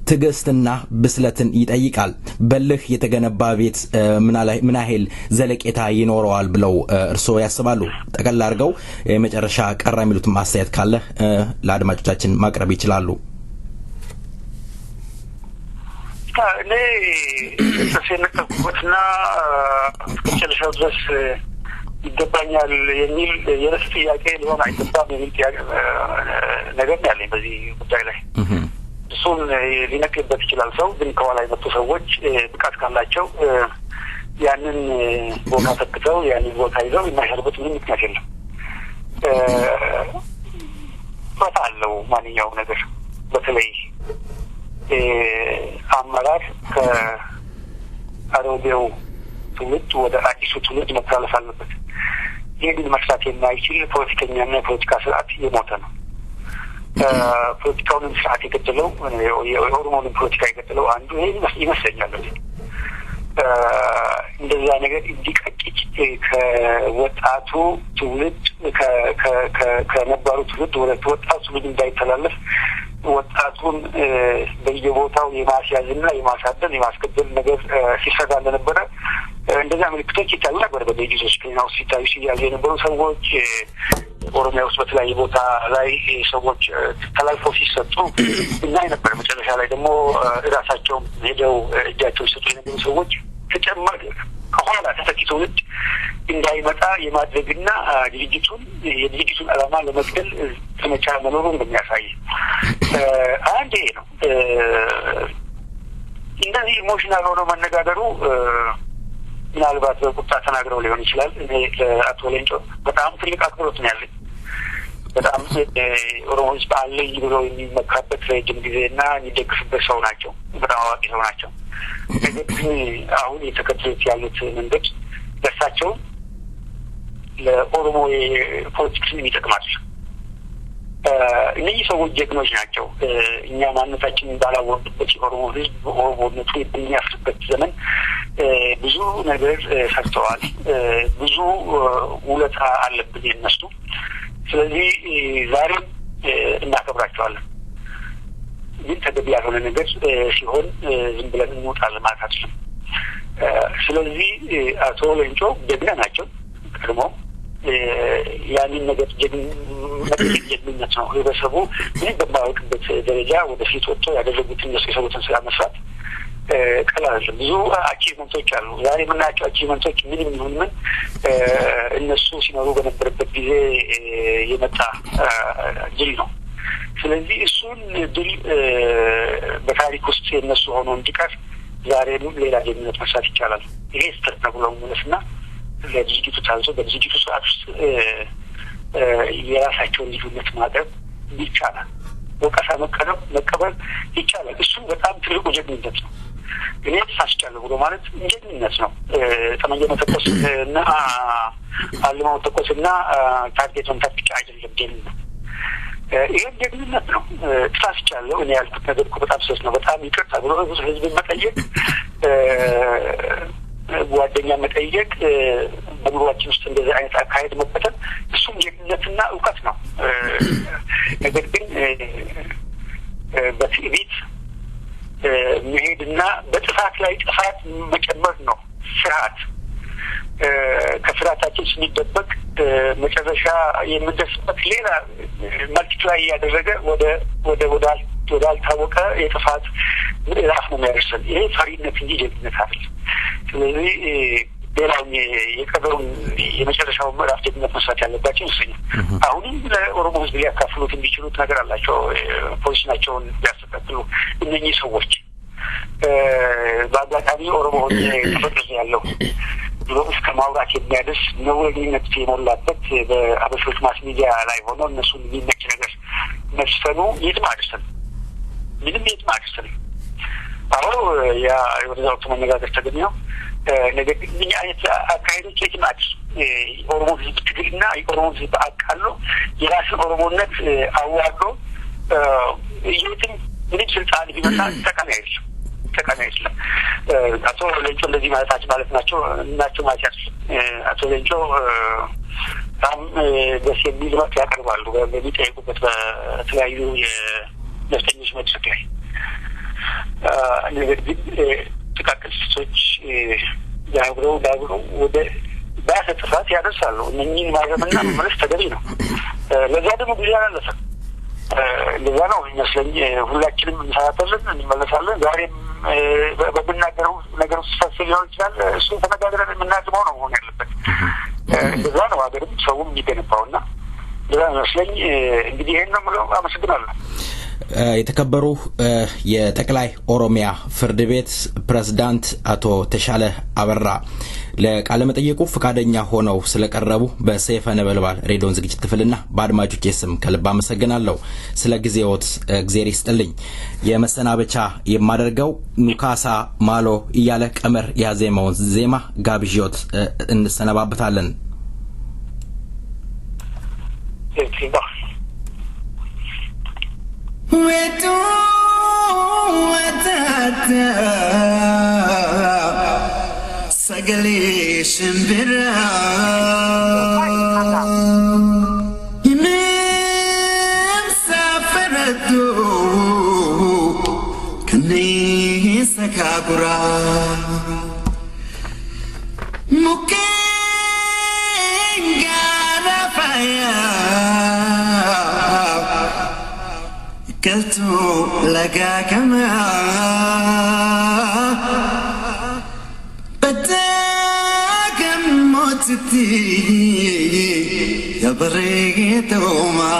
ትዕግስትና ብስለትን ይጠይቃል። በልህ የተገነባ ቤት ምን ያህል ዘለቄታ ይኖረዋል ብለው እርሶ ያስባሉ? ጠቅላላ አድርገው የመጨረሻ ቀራ የሚሉት ማስተያየት ካለ ለአድማጮቻችን ማቅረብ ይችላሉ። እኔ ተሰነቀቁትና ከጨለሻው ድረስ ይገባኛል የሚል የራስ ጥያቄ ሊሆን አይገባም የሚል ነገር ነው ያለኝ በዚህ ጉዳይ ላይ። እሱን ሊነቅበት ይችላል ሰው፣ ግን ከኋላ የመጡ ሰዎች ብቃት ካላቸው ያንን ቦታ ተክተው ያንን ቦታ ይዘው የማይሰሩበት ምንም ምክንያት የለም። ፈታ አለው ማንኛውም ነገር። በተለይ አመራር ከአሮጌው ትውልድ ወደ አዲሱ ትውልድ መተላለፍ አለበት። ይህንን መስራት የማይችል ፖለቲከኛና የፖለቲካ ስርዓት የሞተ ነው። ፖለቲካውንም ስርዓት የገደለው የኦሮሞንም ፖለቲካ የገደለው አንዱ ይሄ ይመስለኛል። እንደዛ ነገር እንዲቀጭጭ ከወጣቱ ትውልድ ከነባሩ ትውልድ ወደ ወጣቱ ትውልድ እንዳይተላለፍ ወጣቱን በየቦታው የማስያዝና የማሳደን የማስገደል ነገር ሲሰራ እንደነበረ እንደዛ ምልክቶች ይታዩ ነበር። በድርጅቶች ኬንያ ውስጥ ሲታዩ ሲያዙ የነበሩ ሰዎች ኦሮሚያ ውስጥ በተለያየ ቦታ ላይ ሰዎች ተላልፈው ሲሰጡ እናይ ነበር። መጨረሻ ላይ ደግሞ እራሳቸው ሄደው እጃቸው ሲሰጡ የነበሩ ሰዎች ተጨማሪ ከኋላ ተተኪ ትውልድ እንዳይመጣ የማድረግና የድርጅቱን ዓላማ ለመግደል ዘመቻ መኖሩን እንደሚያሳይ አንድ ይሄ ነው። እንደዚህ ኢሞሽናል ሆኖ መነጋገሩ ምናልባት በቁጣ ተናግረው ሊሆን ይችላል። እኔ ለአቶ ሌንጮ በጣም ትልቅ አክብሮት ነው ያለኝ። በጣም ኦሮሞ ሕዝብ አለኝ ብሎ የሚመካበት ረጅም ጊዜና የሚደግፍበት ሰው ናቸው። በጣም አዋቂ ሰው ናቸው። ግን አሁን የተከተሉት ያሉት መንገድ ደሳቸው ለኦሮሞ ፖለቲክስ የሚጠቅማል። እነዚህ ሰዎች ጀግኖች ናቸው። እኛ ማንነታችንን ባላወቅበት የኦሮሞ ሕዝብ ኦሮሞነቱ የሚያፍርበት ዘመን ብዙ ነገር ሰርተዋል። ብዙ ውለታ አለብን የነሱ። ስለዚህ ዛሬም እናከብራቸዋለን። ግን ተገቢ ያልሆነ ነገር ሲሆን ዝም ብለን እንውጣለን ማለት አይደለም። ስለዚህ አቶ ሌንጮ ጀግና ናቸው። ቀድሞ ያንን ነገር ጀግንነት ነው። ህብረተሰቡ ምን በማያውቅበት ደረጃ ወደፊት ወጥቶ ያደረጉትን እነሱ የሰሩትን ስራ መስራት ቀላል አይደለም። ብዙ አቺቭመንቶች አሉ። ዛሬ የምናያቸው አቺቭመንቶች ምንም ይሁን ምን እነሱ ሲኖሩ በነበረበት ጊዜ የመጣ ድል ነው። ስለዚህ እሱን ድል በታሪክ ውስጥ የነሱ ሆኖ እንዲቀር ዛሬም ሌላ ጀግንነት መስራት ይቻላል። ይሄ ስህተት ነው ብለው መለስና ለድርጅቱ ታዞ በድርጅቱ ስርዓት ውስጥ የራሳቸውን ልዩነት ማቅረብ ይቻላል። ወቀሳ መቀበል ይቻላል። እሱ በጣም ትልቁ ጀግንነት ነው። እኔ ተሳስቻለሁ ብሎ ማለት ጀግንነት ነው። ጠመንጃ መተኮስ እና አልማ መተኮስ እና ታርጌት መምታት ብቻ አይደለም ጀግንነት። ይሄን ጀግንነት ነው። ተሳስቻለሁ እኔ ያልኩት ነገር እኮ በጣም ስህተት ነው፣ በጣም ይቅርታ ብሎ ህዝብን መጠየቅ፣ ጓደኛ መጠየቅ፣ በኑሯችን ውስጥ እንደዚህ አይነት አካሄድ መከተል እሱም ጀግንነትና እውቀት ነው። ነገር ግን በትዕቢት መሄድና በጥፋት ላይ ጥፋት መጨመር ነው ፍርሃት። ከፍርሃታችን ስንደበቅ መጨረሻ የምንደርስበት ሌላ መልቲፕላይ እያደረገ ወዳልታወቀ የጥፋት ምዕራፍ ነው የሚያደርሰን። ይሄ ፈሪነት እንጂ ጀግንነት አይደለም። ስለዚህ ሌላው የቀረውን የመጨረሻው ምዕራፍ ጀግንነት መስራት ያለባቸው ይመስለኛል። አሁንም ለኦሮሞ ሕዝብ ሊያካፍሉት የሚችሉት ነገር አላቸው። ፖዚሽናቸውን ሊያስተካክሉ እነኚህ ሰዎች በአጋጣሚ ኦሮሞ ሆኜ ተፈጥሮ ያለው ብሎ እስከ ማውራት የሚያደርስ ነውረኝነት የሞላበት በአበሾች ማስ ሚዲያ ላይ ሆኖ እነሱን የሚመች ነገር መስፈኑ የትም አደረሰን፣ ምንም የትም አደረሰን። አዎ ያ ወደዛ ወጥቶ መነጋገር ተገኘው። ነገር ግን ምን አይነት አካሄዶች የትም አደረሱ። የኦሮሞ ህዝብ ትግልና የኦሮሞ ህዝብ አቃሎ የራስን ኦሮሞነት አዋርዶ የትም ምንም ስልጣን ቢመጣ ጠቃሚ አይደለም። አቶ ሌንጮ እንደዚህ ማለት ናቸው ማለት አቶ ሌንጮ በጣም ደስ የሚል መብት ያቀርባሉ በሚጠይቁበት በተለያዩ የነፍጠኞች መድረክ ላይ። ነገር ግን ጥቃቅን ስህተቶች ዳብረው ወደ ባሰ ጥፋት ያደርሳሉ። እነኚህን ማረምና መመለስ ተገቢ ነው። ለዛ ደግሞ ጊዜ አላለፈም። እንደዛ ነው ይመስለኝ። ሁላችንም እንሰራለን፣ እንመለሳለን። ዛሬም በምናገረው ነገር ውስጥ ፈስ ሊሆን ይችላል። እሱ ተነጋግረን የምናግመው ነው መሆን ያለበት። እንደዛ ነው ሀገርም ሰውም የሚገነባውና እንደዛ ይመስለኝ። እንግዲህ ይሄን ነው የምለው። አመሰግናለሁ። የተከበሩ የጠቅላይ ኦሮሚያ ፍርድ ቤት ፕሬዝዳንት አቶ ተሻለ አበራ ለቃለ መጠየቁ ፈቃደኛ ሆነው ስለቀረቡ በሰይፈ ነበልባል ሬዲዮ ዝግጅት ክፍልና በአድማጮቼ ስም ከልብ አመሰግናለሁ። ስለ ጊዜዎት እግዚአብሔር ይስጥልኝ። የመሰናበቻ የማደርገው ኑካሳ ማሎ እያለ ቀመር ያዜመውን ዜማ ጋብዦት እንሰነባበታለን። wetu watata sagali shimbira imam safaratu kani sakagura mukengara faya قلت لك كما بدك موتتي يا بريت وما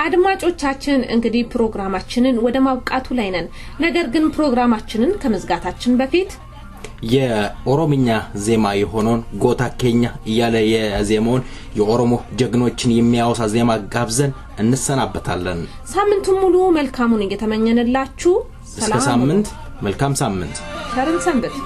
አድማጮቻችን እንግዲህ ፕሮግራማችንን ወደ ማብቃቱ ላይ ነን። ነገር ግን ፕሮግራማችንን ከመዝጋታችን በፊት የኦሮምኛ ዜማ የሆነውን ጎታ ኬኛ እያለ የዜማውን የኦሮሞ ጀግኖችን የሚያወሳ ዜማ ጋብዘን እንሰናበታለን። ሳምንቱን ሙሉ መልካሙን እየተመኘንላችሁ እስከ ሳምንት መልካም ሳምንት ቸርን ሰንብት።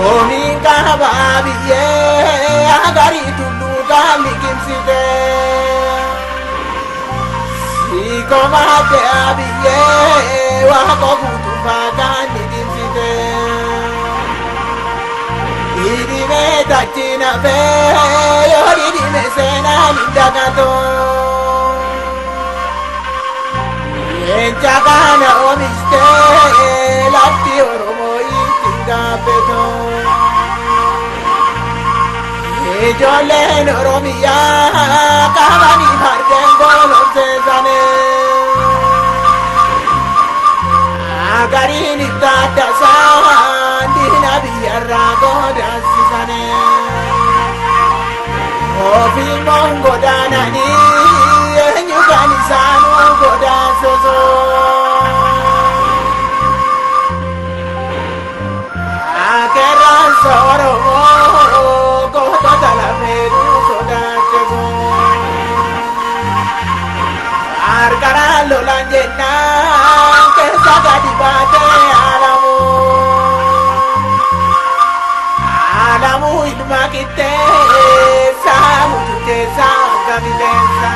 Ominga babiye agari tulu dami kimsite Sikoma te abiye wa kobutu bagani kimsite Idi me tachina fe yori di me sena nindagato Enchakana omiste latti oromoi tingabeto Ejolen oromia kabani harden golon sezane Agarin ittadasa dina biyarra godasisane Ofi mongo danani enyukani sanu godasoso Akeran soro goda talameru sodachego Arkara lolanjena kesaga dibate alamu ilma kite samu tutesa gamitensa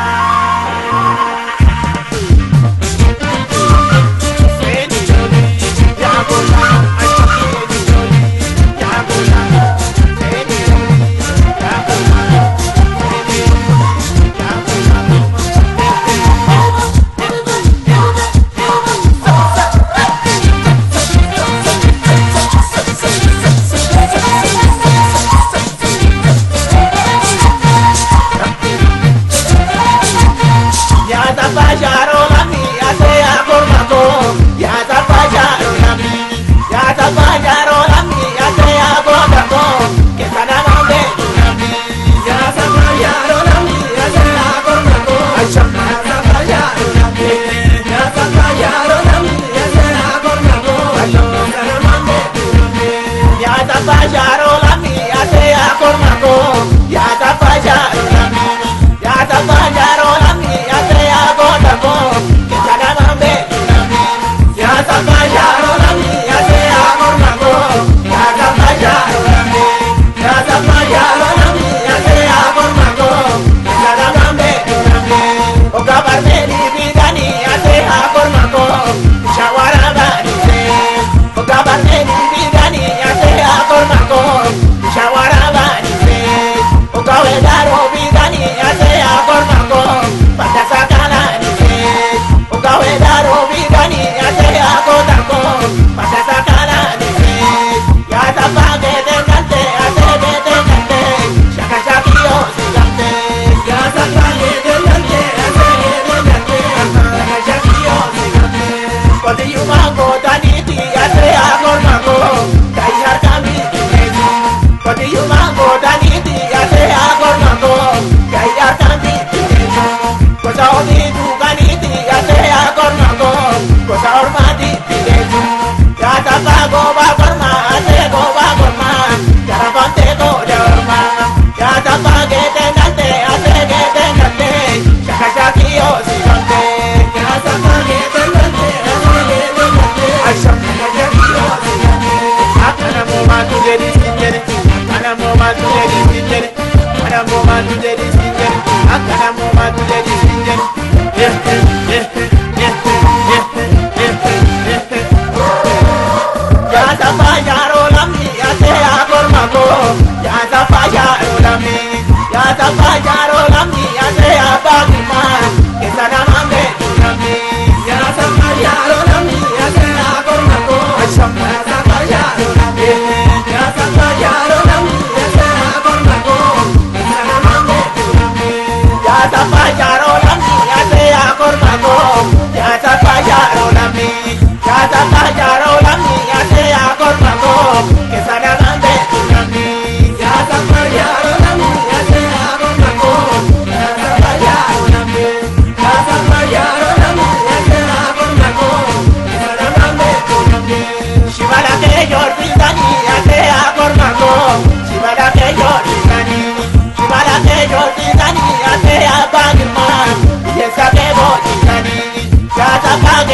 Yes, I